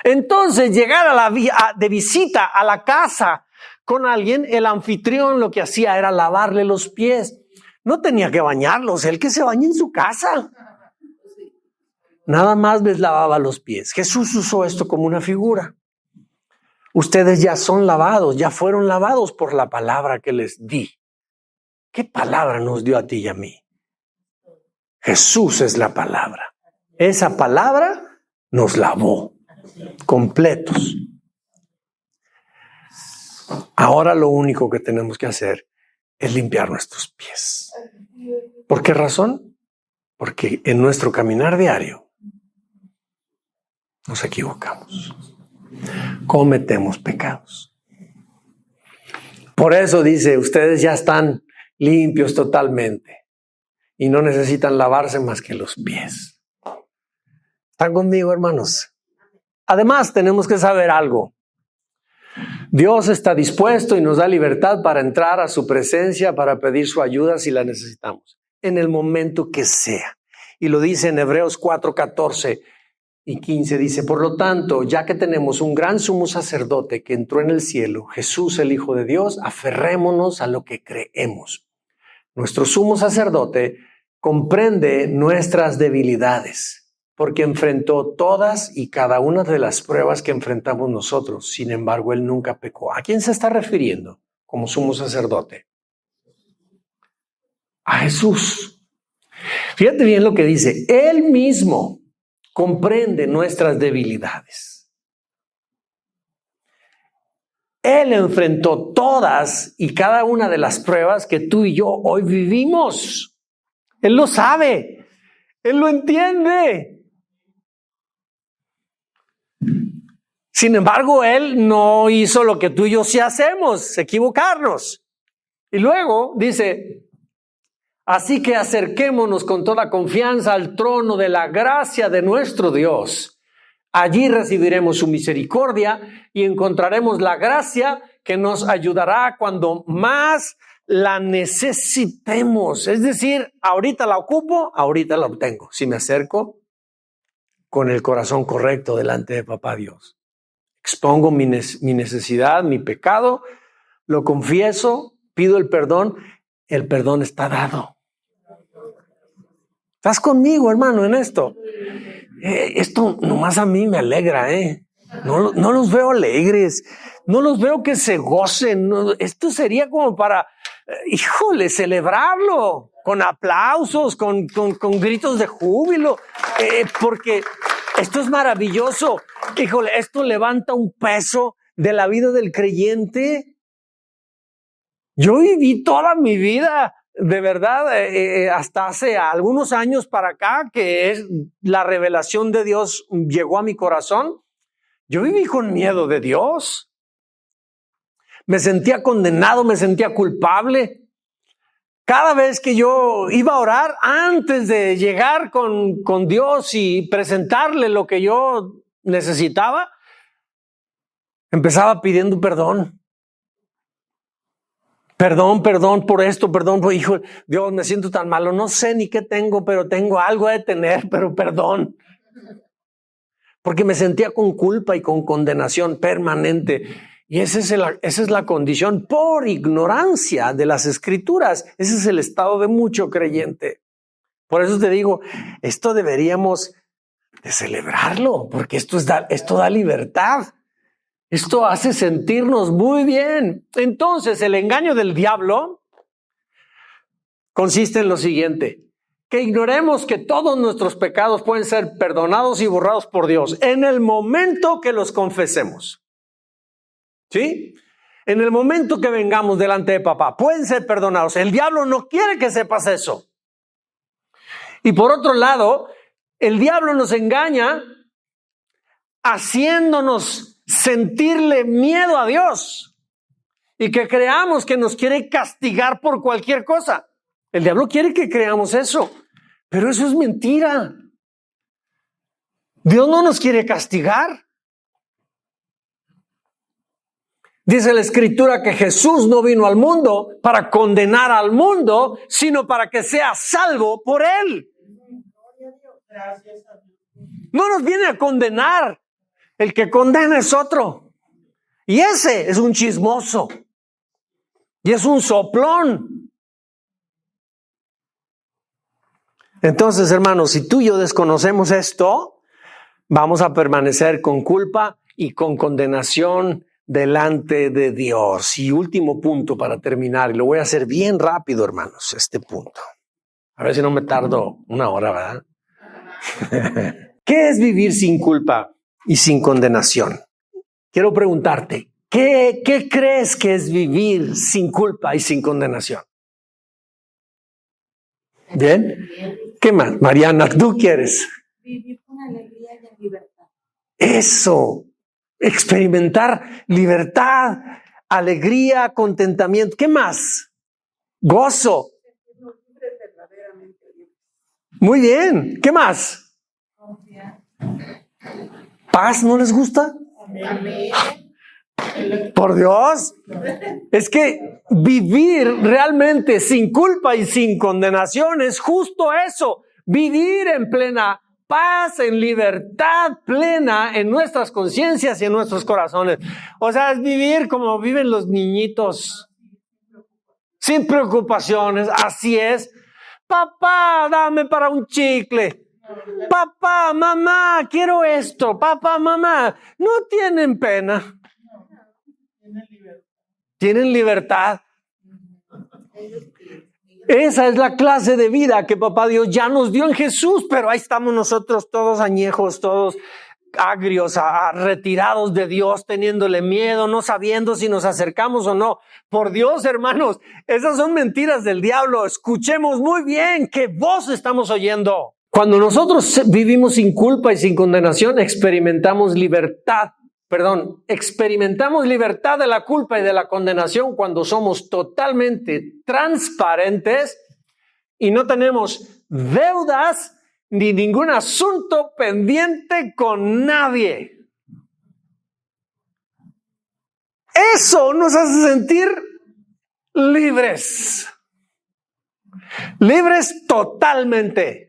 [SPEAKER 1] Entonces, llegar de visita a la casa con alguien, el anfitrión lo que hacía era lavarle los pies. No tenía que bañarlos, él que se bañe en su casa. Nada más les lavaba los pies. Jesús usó esto como una figura. Ustedes ya son lavados, ya fueron lavados por la palabra que les di. ¿Qué palabra nos dio a ti y a mí? Jesús es la palabra. Esa palabra nos lavó completos. Ahora lo único que tenemos que hacer es limpiar nuestros pies. ¿Por qué razón? Porque en nuestro caminar diario nos equivocamos. Cometemos pecados. Por eso dice, ustedes ya están limpios totalmente y no necesitan lavarse más que los pies. ¿Están conmigo, hermanos? Además, tenemos que saber algo. Dios está dispuesto y nos da libertad para entrar a su presencia, para pedir su ayuda si la necesitamos, en el momento que sea. Y lo dice en Hebreos 4:14 y 15, dice, por lo tanto, ya que tenemos un gran sumo sacerdote que entró en el cielo, Jesús el Hijo de Dios, aferrémonos a lo que creemos. Nuestro sumo sacerdote comprende nuestras debilidades, porque enfrentó todas y cada una de las pruebas que enfrentamos nosotros. Sin embargo, él nunca pecó. ¿A quién se está refiriendo como sumo sacerdote? A Jesús. Fíjate bien lo que dice. Él mismo comprende nuestras debilidades. Él enfrentó todas y cada una de las pruebas que tú y yo hoy vivimos. Él lo sabe. Él lo entiende. Sin embargo, Él no hizo lo que tú y yo sí hacemos, equivocarnos. Y luego dice, así que acerquémonos con toda confianza al trono de la gracia de nuestro Dios. Allí recibiremos su misericordia y encontraremos la gracia que nos ayudará cuando más la necesitemos. Es decir, ahorita la ocupo, ahorita la obtengo. Si me acerco con el corazón correcto delante de Papá Dios. Expongo mi necesidad, mi pecado, lo confieso, pido el perdón está dado. ¿Estás conmigo, hermano, en esto? Esto nomás a mí me alegra, No los veo alegres, no los veo que se gocen. No, esto sería como para, celebrarlo con aplausos, con gritos de júbilo, porque esto es maravilloso. Esto levanta un peso de la vida del creyente. Yo viví toda mi vida, de verdad, hasta hace algunos años para acá, que es la revelación de Dios llegó a mi corazón. Yo viví con miedo de Dios. Me sentía condenado, me sentía culpable. Cada vez que yo iba a orar, antes de llegar con Dios y presentarle lo que yo necesitaba, empezaba pidiendo perdón. Perdón por esto, perdón por hijo. Dios, me siento tan malo, no sé ni qué tengo, pero tengo algo de tener, pero perdón. Porque me sentía con culpa y con condenación permanente. Y esa es la condición por ignorancia de las Escrituras. Ese es el estado de mucho creyente. Por eso te digo, esto deberíamos de celebrarlo, porque esto da libertad. Esto hace sentirnos muy bien. Entonces, el engaño del diablo consiste en lo siguiente: que ignoremos que todos nuestros pecados pueden ser perdonados y borrados por Dios en el momento que los confesemos. ¿Sí? En el momento que vengamos delante de papá, pueden ser perdonados. El diablo no quiere que sepas eso. Y por otro lado, el diablo nos engaña haciéndonos sentirle miedo a Dios y que creamos que nos quiere castigar por cualquier cosa. El diablo quiere que creamos eso, pero eso es mentira. Dios no nos quiere castigar. Dice la Escritura que Jesús no vino al mundo para condenar al mundo, sino para que sea salvo por él. No nos viene a condenar. El que condena es otro. Y ese es un chismoso. Y es un soplón. Entonces, hermanos, si tú y yo desconocemos esto, vamos a permanecer con culpa y con condenación delante de Dios. Y último punto para terminar, y lo voy a hacer bien rápido, hermanos, este punto. A ver si no me tardo una hora, ¿verdad? ¿Qué es vivir sin culpa y sin condenación? Quiero preguntarte, ¿qué crees que es vivir sin culpa y sin condenación? ¿Bien? ¿Qué más? Mariana, ¿tú quieres?
[SPEAKER 2] Vivir con alegría y en libertad.
[SPEAKER 1] Eso, experimentar libertad, alegría, contentamiento. ¿Qué más? Gozo. Muy bien. ¿Qué más? ¿Paz no les gusta?
[SPEAKER 2] Amén.
[SPEAKER 1] Por Dios. Es que vivir realmente sin culpa y sin condenación es justo eso. Vivir en plena paz, en libertad plena en nuestras conciencias y en nuestros corazones. O sea, es vivir como viven los niñitos. Sin preocupaciones. Así es. Papá, dame para un chicle. Papá, mamá, quiero esto. Papá, mamá, no tienen pena. Tienen libertad. Esa es la clase de vida que papá Dios ya nos dio en Jesús, pero ahí estamos nosotros todos añejos, todos agrios, retirados de Dios, teniéndole miedo, no sabiendo si nos acercamos o no. Por Dios, hermanos, esas son mentiras del diablo. Escuchemos muy bien qué voz estamos oyendo. Cuando nosotros vivimos sin culpa y sin condenación, experimentamos libertad de la culpa y de la condenación cuando somos totalmente transparentes y no tenemos deudas ni ningún asunto pendiente con nadie. Eso nos hace sentir libres. Libres totalmente.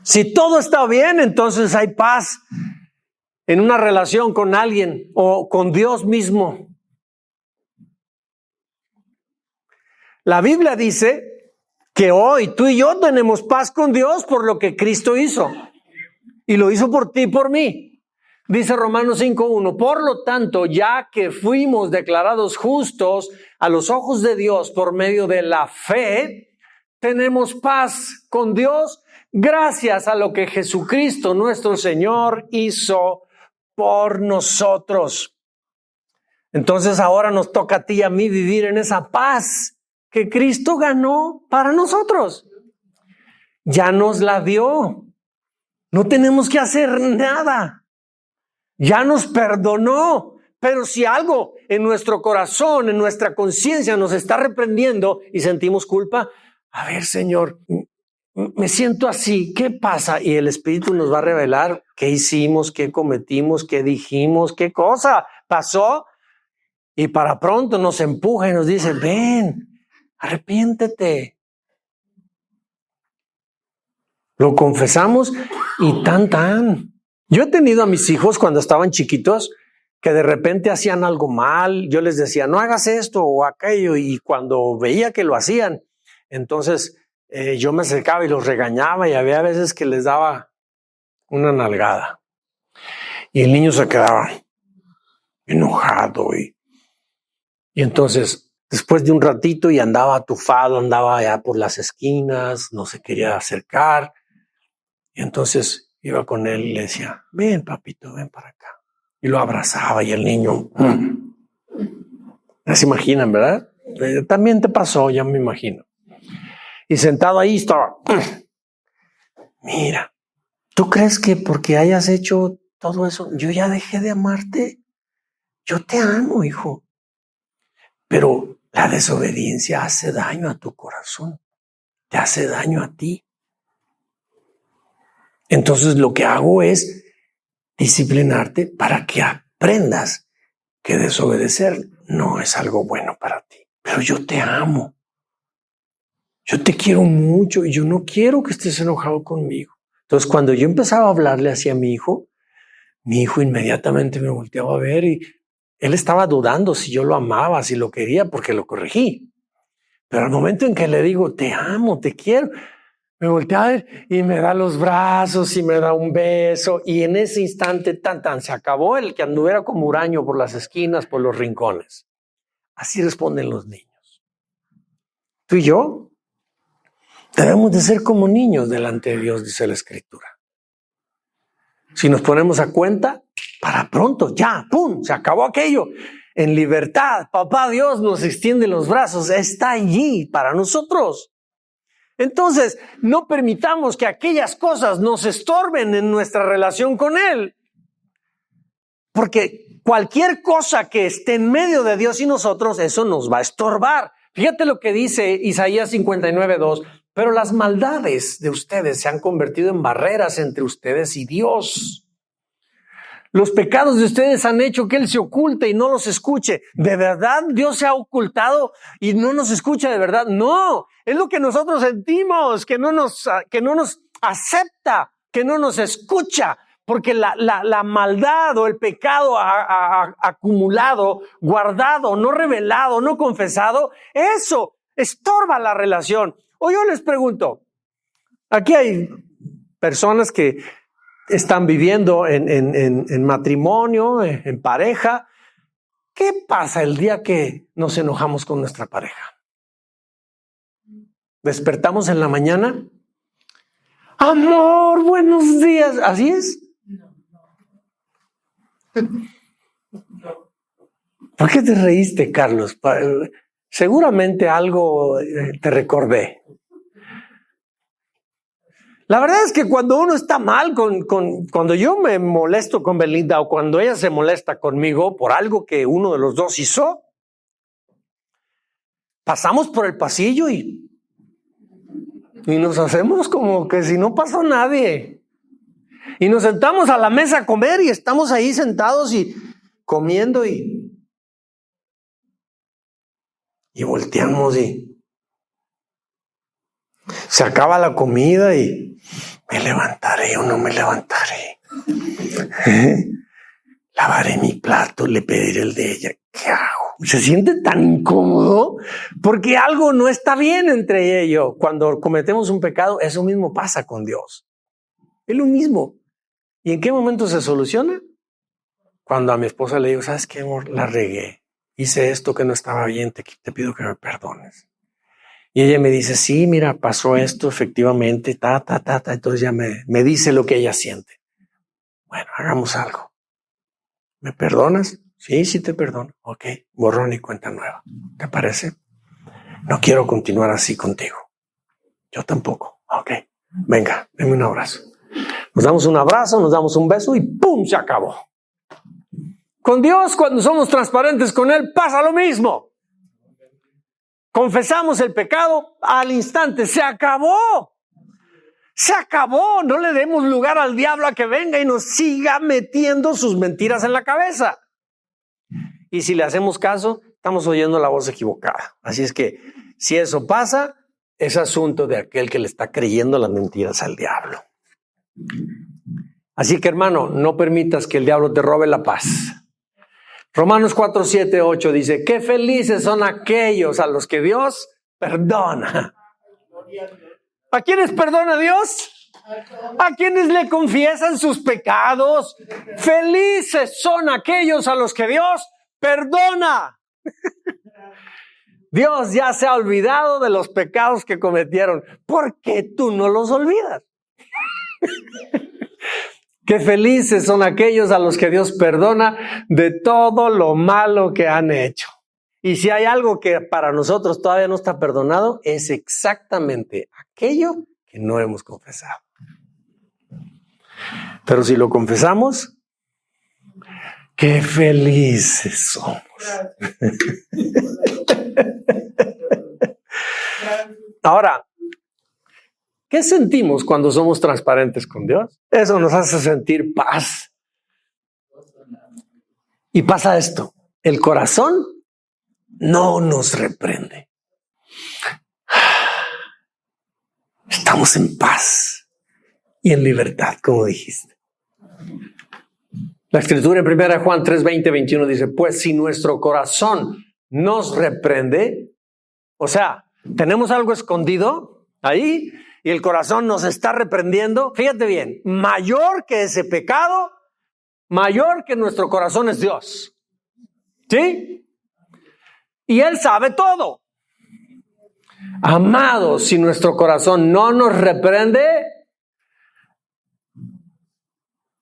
[SPEAKER 1] Si todo está bien, entonces hay paz en una relación con alguien o con Dios mismo. La Biblia dice que hoy tú y yo tenemos paz con Dios por lo que Cristo hizo. Y lo hizo por ti y por mí. Dice Romanos 5:1, por lo tanto, ya que fuimos declarados justos a los ojos de Dios por medio de la fe, tenemos paz con Dios gracias a lo que Jesucristo nuestro Señor hizo por nosotros. Entonces ahora nos toca a ti y a mí vivir en esa paz que Cristo ganó para nosotros. Ya nos la dio. No tenemos que hacer nada. Ya nos perdonó. Pero si algo en nuestro corazón, en nuestra conciencia nos está reprendiendo y sentimos culpa, a ver, Señor, me siento así, ¿qué pasa? Y el Espíritu nos va a revelar qué hicimos, qué cometimos, qué dijimos, qué cosa pasó. Y para pronto nos empuja y nos dice, ven, arrepiéntete. Lo confesamos y tan. Yo he tenido a mis hijos cuando estaban chiquitos que de repente hacían algo mal, yo les decía, no hagas esto o aquello, y cuando veía que lo hacían, entonces yo me acercaba y los regañaba, y había veces que les daba una nalgada. Y el niño se quedaba enojado, y entonces después de un ratito y andaba atufado, andaba allá por las esquinas, no se quería acercar. Y entonces iba con él y le decía, ven papito, ven para acá. Y lo abrazaba y el niño, ya se imaginan, ¿verdad? También te pasó, ya me imagino. Y sentado ahí estaba, mira, ¿tú crees que porque hayas hecho todo eso, yo ya dejé de amarte? Yo te amo, hijo. Pero la desobediencia hace daño a tu corazón, te hace daño a ti. Entonces lo que hago es disciplinarte para que aprendas que desobedecer no es algo bueno para ti. Pero yo te amo. Yo te quiero mucho y yo no quiero que estés enojado conmigo. Entonces cuando yo empezaba a hablarle así a mi hijo inmediatamente me volteaba a ver y él estaba dudando si yo lo amaba, si lo quería, porque lo corregí. Pero al momento en que le digo, te amo, te quiero, me voltea a ver y me da los brazos y me da un beso. Y en ese instante, se acabó el que anduviera como huraño por las esquinas, por los rincones. Así responden los niños. Tú y yo debemos de ser como niños delante de Dios, dice la Escritura. Si nos ponemos a cuenta, para pronto, ya, ¡pum!, se acabó aquello. En libertad, papá Dios nos extiende los brazos, está allí para nosotros. Entonces, no permitamos que aquellas cosas nos estorben en nuestra relación con Él. Porque cualquier cosa que esté en medio de Dios y nosotros, eso nos va a estorbar. Fíjate lo que dice Isaías 59:2. Pero las maldades de ustedes se han convertido en barreras entre ustedes y Dios. Los pecados de ustedes han hecho que Él se oculte y no los escuche. ¿De verdad Dios se ha ocultado y no nos escucha de verdad? No, es lo que nosotros sentimos, que no nos acepta, que no nos escucha. Porque la maldad o el pecado acumulado, guardado, no revelado, no confesado, eso estorba la relación. O yo les pregunto, aquí hay personas que están viviendo en matrimonio, en pareja. ¿Qué pasa el día que nos enojamos con nuestra pareja? Despertamos en la mañana. Amor, buenos días. ¿Así es? ¿Por qué te reíste, Carlos? Seguramente algo te recordé. La verdad es que cuando uno está mal, cuando yo me molesto con Belinda o cuando ella se molesta conmigo por algo que uno de los dos hizo, pasamos por el pasillo y nos hacemos como que si no pasó nadie. Y nos sentamos a la mesa a comer y estamos ahí sentados y comiendo y volteamos y se acaba la comida y me levantaré o no me levantaré. Lavaré mi plato, le pediré el de ella. ¿Qué hago? Se siente tan incómodo porque algo no está bien entre ellos. Cuando cometemos un pecado, eso mismo pasa con Dios. Es lo mismo. ¿Y en qué momento se soluciona? Cuando a mi esposa le digo, ¿sabes qué, amor? La regué. Hice esto que no estaba bien, te pido que me perdones. Y ella me dice, sí, mira, pasó esto, efectivamente, Entonces ya me dice lo que ella siente. Bueno, hagamos algo. ¿Me perdonas? Sí, te perdono. Ok, borrón y cuenta nueva. ¿Te parece? No quiero continuar así contigo. Yo tampoco. Ok, venga, dame un abrazo. Nos damos un abrazo, nos damos un beso y ¡pum! Se acabó. Con Dios, cuando somos transparentes con Él, pasa lo mismo. Confesamos el pecado, al instante se acabó. Se acabó. No le demos lugar al diablo a que venga y nos siga metiendo sus mentiras en la cabeza. Y si le hacemos caso, estamos oyendo la voz equivocada. Así es que si eso pasa, es asunto de aquel que le está creyendo las mentiras al diablo. Así que, hermano, no permitas que el diablo te robe la paz. Romanos 4, 7, 8 dice, qué felices son aquellos a los que Dios perdona. ¿A quiénes perdona Dios? A quienes le confiesan sus pecados. Felices son aquellos a los que Dios perdona. Dios ya se ha olvidado de los pecados que cometieron. ¿Por qué tú no los olvidas? Qué felices son aquellos a los que Dios perdona de todo lo malo que han hecho. Y si hay algo que para nosotros todavía no está perdonado, es exactamente aquello que no hemos confesado. Pero si lo confesamos, qué felices somos. Ahora, ¿qué sentimos cuando somos transparentes con Dios? Eso nos hace sentir paz. Y pasa esto, el corazón no nos reprende. Estamos en paz y en libertad, como dijiste. La escritura en 1 Juan 3, 20, 21 dice, pues si nuestro corazón nos reprende, o sea, tenemos algo escondido ahí y el corazón nos está reprendiendo, fíjate bien, mayor que ese pecado, mayor que nuestro corazón es Dios. ¿Sí? Y Él sabe todo. Amados, si nuestro corazón no nos reprende,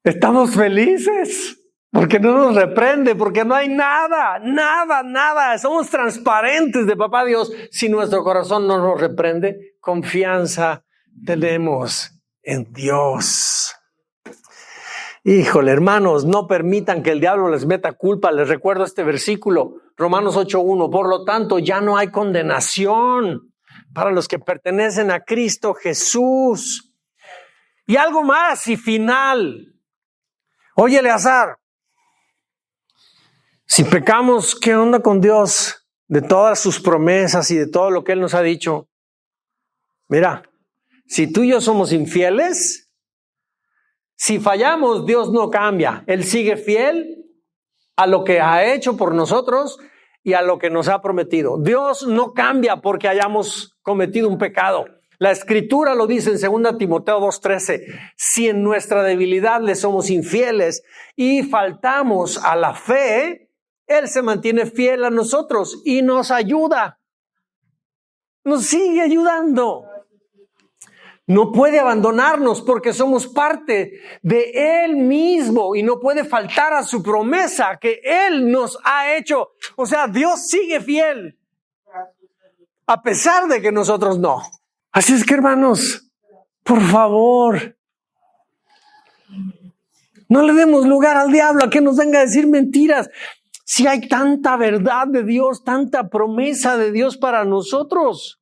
[SPEAKER 1] estamos felices. Porque no nos reprende, porque no hay nada. Somos transparentes de Papá Dios. Si nuestro corazón no nos reprende, confianza tenemos en Dios. Híjole, hermanos, no permitan que el diablo les meta culpa. Les recuerdo este versículo, Romanos 8:1. Por lo tanto, ya no hay condenación para los que pertenecen a Cristo Jesús. Y algo más y final. Oye, Eleazar, si pecamos, ¿qué onda con Dios? De todas sus promesas y de todo lo que Él nos ha dicho. Mira, si tú y yo somos infieles, si fallamos, Dios no cambia. Él sigue fiel a lo que ha hecho por nosotros y a lo que nos ha prometido. Dios no cambia porque hayamos cometido un pecado. La Escritura lo dice en 2 Timoteo 2:13. Si en nuestra debilidad le somos infieles y faltamos a la fe, Él se mantiene fiel a nosotros y nos ayuda. Nos sigue ayudando. No puede abandonarnos porque somos parte de Él mismo y no puede faltar a su promesa que Él nos ha hecho. O sea, Dios sigue fiel a pesar de que nosotros no. Así es que, hermanos, por favor, no le demos lugar al diablo a que nos venga a decir mentiras. Si hay tanta verdad de Dios, tanta promesa de Dios para nosotros.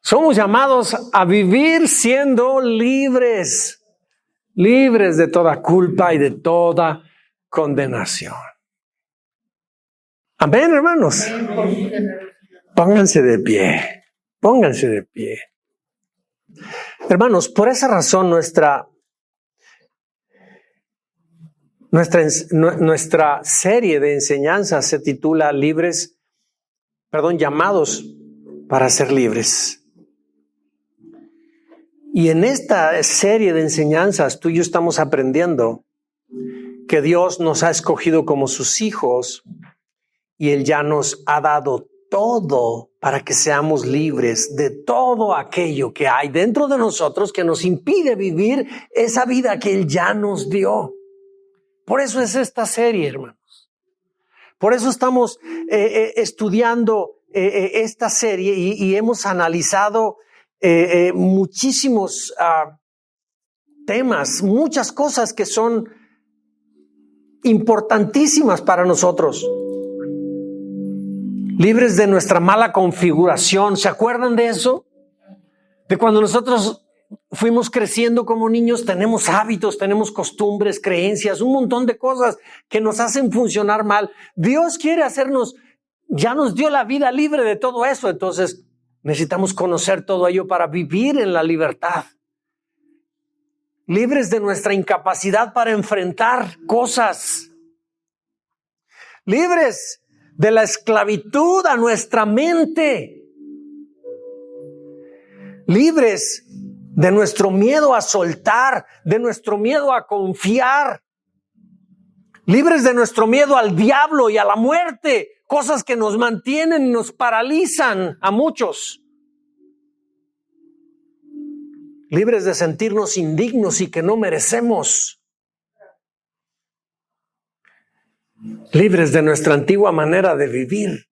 [SPEAKER 1] Somos llamados a vivir siendo libres, libres de toda culpa y de toda condenación. Amén, hermanos. Pónganse de pie, pónganse de pie. Hermanos, por esa razón nuestra serie de enseñanzas se titula Llamados para ser libres. Y en esta serie de enseñanzas tú y yo estamos aprendiendo que Dios nos ha escogido como sus hijos y Él ya nos ha dado todo para que seamos libres de todo aquello que hay dentro de nosotros que nos impide vivir esa vida que Él ya nos dio. Por eso es esta serie, hermanos. Por eso estamos estudiando esta serie y hemos analizado muchísimos temas, muchas cosas que son importantísimas para nosotros. Libres de nuestra mala configuración. ¿Se acuerdan de eso? De cuando nosotros fuimos creciendo como niños, tenemos hábitos, tenemos costumbres, creencias, un montón de cosas que nos hacen funcionar mal. Dios quiere hacernos, ya nos dio la vida libre de todo eso, entonces necesitamos conocer todo ello para vivir en la libertad. libres de nuestra incapacidad para enfrentar cosas, libres de la esclavitud a nuestra mente, libres de nuestro miedo a soltar, de nuestro miedo a confiar, libres de nuestro miedo al diablo y a la muerte, cosas que nos mantienen y nos paralizan a muchos. Libres de sentirnos indignos y que no merecemos. Libres de nuestra antigua manera de vivir.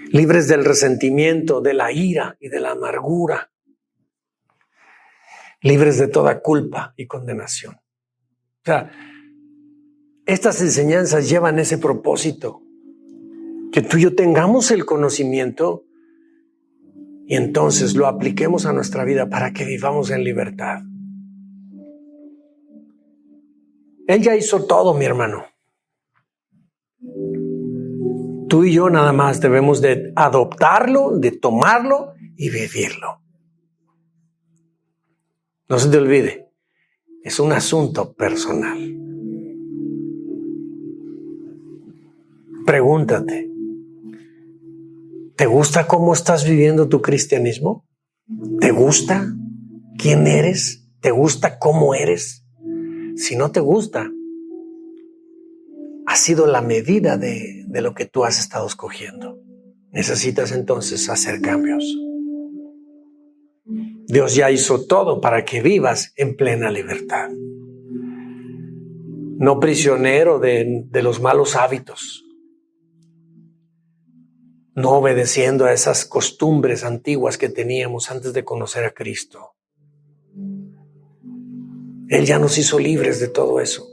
[SPEAKER 1] Libres del resentimiento, de la ira y de la amargura. Libres de toda culpa y condenación. O sea, estas enseñanzas llevan ese propósito. Que tú y yo tengamos el conocimiento y entonces lo apliquemos a nuestra vida para que vivamos en libertad. Él ya hizo todo, mi hermano. Tú y yo nada más debemos de adoptarlo, de tomarlo y vivirlo. No se te olvide, es un asunto personal. Pregúntate, ¿te gusta cómo estás viviendo tu cristianismo? ¿Te gusta quién eres? ¿Te gusta cómo eres? Si no te gusta, ha sido la medida de lo que tú has estado escogiendo. Necesitas entonces hacer cambios. Dios ya hizo todo para que vivas en plena libertad. No prisionero de los malos hábitos. No obedeciendo a esas costumbres antiguas que teníamos antes de conocer a Cristo. Él ya nos hizo libres de todo eso.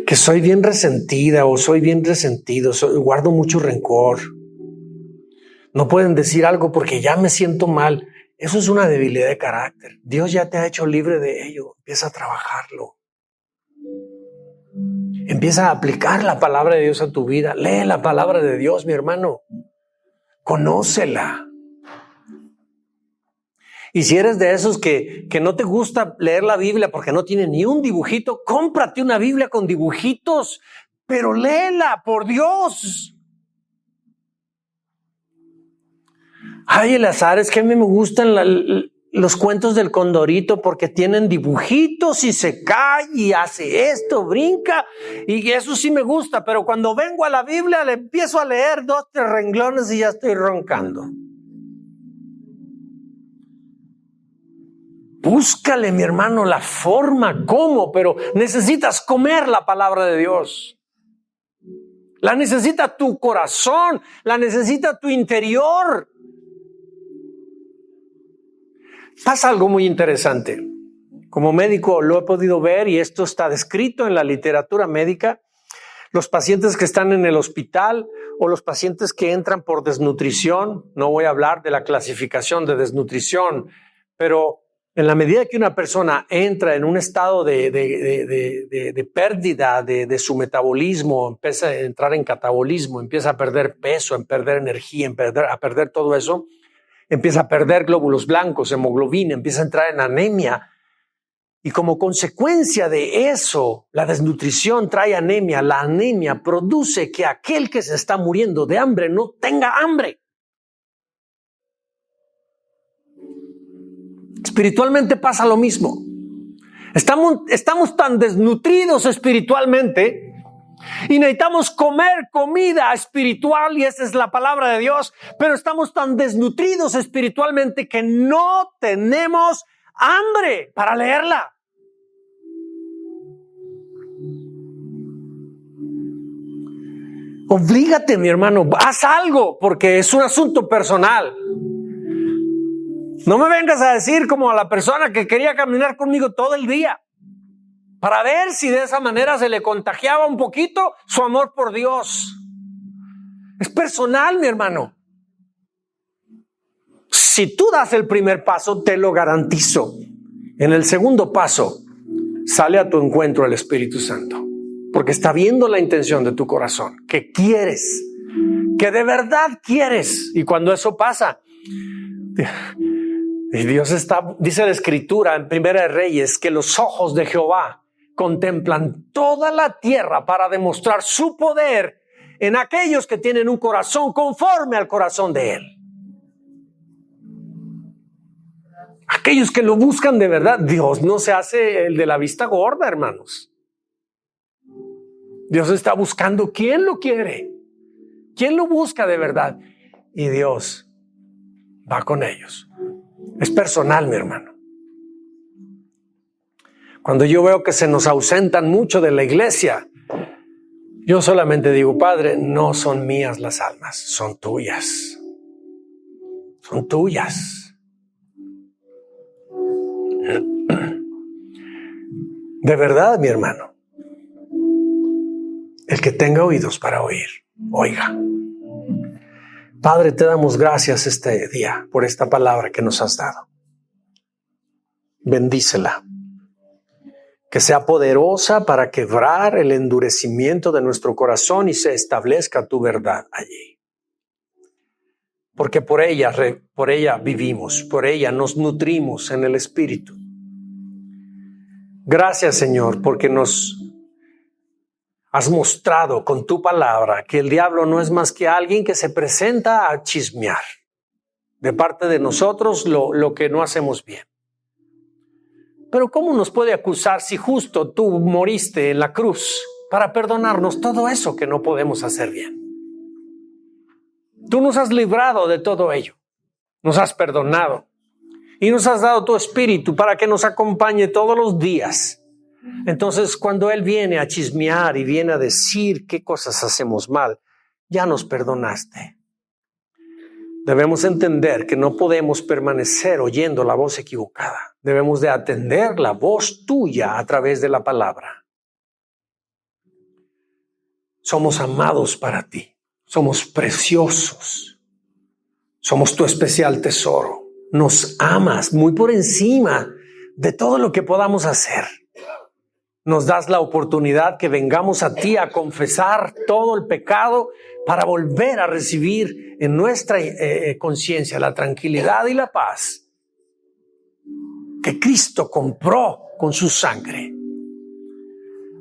[SPEAKER 1] Que soy bien resentida o soy bien resentido, guardo mucho rencor. No pueden decir algo porque ya me siento mal. Eso es una debilidad de carácter. Dios ya te ha hecho libre de ello. Empieza a trabajarlo. Empieza a aplicar la palabra de Dios a tu vida. Lee la palabra de Dios, mi hermano. Conócela. Y si eres de esos que no te gusta leer la Biblia porque no tiene ni un dibujito, cómprate una Biblia con dibujitos, pero léela, por Dios. Ay, Eleazar, es que a mí me gustan los cuentos del Condorito porque tienen dibujitos y se cae y hace esto, brinca, y eso sí me gusta, pero cuando vengo a la Biblia le empiezo a leer 2, 3 renglones y ya estoy roncando. Búscale, mi hermano, la forma, cómo, pero necesitas comer la palabra de Dios. La necesita tu corazón, la necesita tu interior. Pasa algo muy interesante. Como médico lo he podido ver y esto está descrito en la literatura médica. Los pacientes que están en el hospital o los pacientes que entran por desnutrición, no voy a hablar de la clasificación de desnutrición, pero en la medida que una persona entra en un estado de pérdida de su metabolismo, empieza a entrar en catabolismo, empieza a perder peso, a perder energía, a perder todo eso, empieza a perder glóbulos blancos, hemoglobina, empieza a entrar en anemia. Y como consecuencia de eso, la desnutrición trae anemia. La anemia produce que aquel que se está muriendo de hambre no tenga hambre. Espiritualmente pasa lo mismo. Estamos tan desnutridos espiritualmente y necesitamos comer comida espiritual, y esa es la palabra de Dios, pero estamos tan desnutridos espiritualmente que no tenemos hambre para leerla. Oblígate, mi hermano, haz algo porque es un asunto personal. No me vengas a decir como a la persona que quería caminar conmigo todo el día para ver si de esa manera se le contagiaba un poquito su amor por Dios. Es personal, mi hermano. Si tú das el primer paso, te lo garantizo. En el segundo paso, sale a tu encuentro el Espíritu Santo, porque está viendo la intención de tu corazón, que quieres. que de verdad quieres. Y cuando eso pasa, y Dios está, dice la Escritura en Primera de Reyes, que los ojos de Jehová contemplan toda la tierra para demostrar su poder en aquellos que tienen un corazón conforme al corazón de Él. Aquellos que lo buscan de verdad. Dios no se hace el de la vista gorda, hermanos. Dios está buscando quién lo quiere, quién lo busca de verdad. Y Dios va con ellos. Es personal, mi hermano. Cuando yo veo que se nos ausentan mucho de la iglesia, yo solamente digo, Padre, no son mías las almas, son tuyas. Son tuyas. De verdad, mi hermano, el que tenga oídos para oír, oiga. Padre, te damos gracias este día por esta palabra que nos has dado. Bendícela. Que sea poderosa para quebrar el endurecimiento de nuestro corazón y se establezca tu verdad allí. Porque por ella vivimos, por ella nos nutrimos en el Espíritu. Gracias, Señor, porque nos has mostrado con tu palabra que el diablo no es más que alguien que se presenta a chismear de parte de nosotros lo que no hacemos bien. Pero ¿cómo nos puede acusar si justo tú moriste en la cruz para perdonarnos todo eso que no podemos hacer bien? Tú nos has librado de todo ello, nos has perdonado y nos has dado tu Espíritu para que nos acompañe todos los días. Entonces, cuando Él viene a chismear y viene a decir qué cosas hacemos mal, ya nos perdonaste. Debemos entender que no podemos permanecer oyendo la voz equivocada. Debemos de atender la voz tuya a través de la palabra. Somos amados para ti. Somos preciosos. Somos tu especial tesoro. Nos amas muy por encima de todo lo que podamos hacer. Nos das la oportunidad que vengamos a ti a confesar todo el pecado para volver a recibir en nuestra conciencia la tranquilidad y la paz que Cristo compró con su sangre.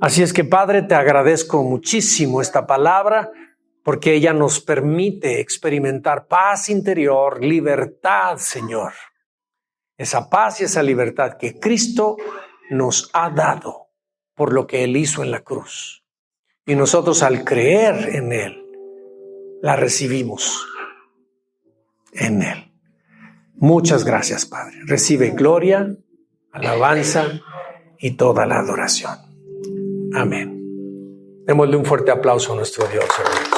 [SPEAKER 1] Así es que, Padre, te agradezco muchísimo esta palabra porque ella nos permite experimentar paz interior, libertad, Señor. Esa paz y esa libertad que Cristo nos ha dado por lo que Él hizo en la cruz. Y nosotros, al creer en Él, la recibimos en Él. Muchas gracias, Padre. Recibe gloria, alabanza y toda la adoración. Amén. Démosle un fuerte aplauso a nuestro Dios, hermano.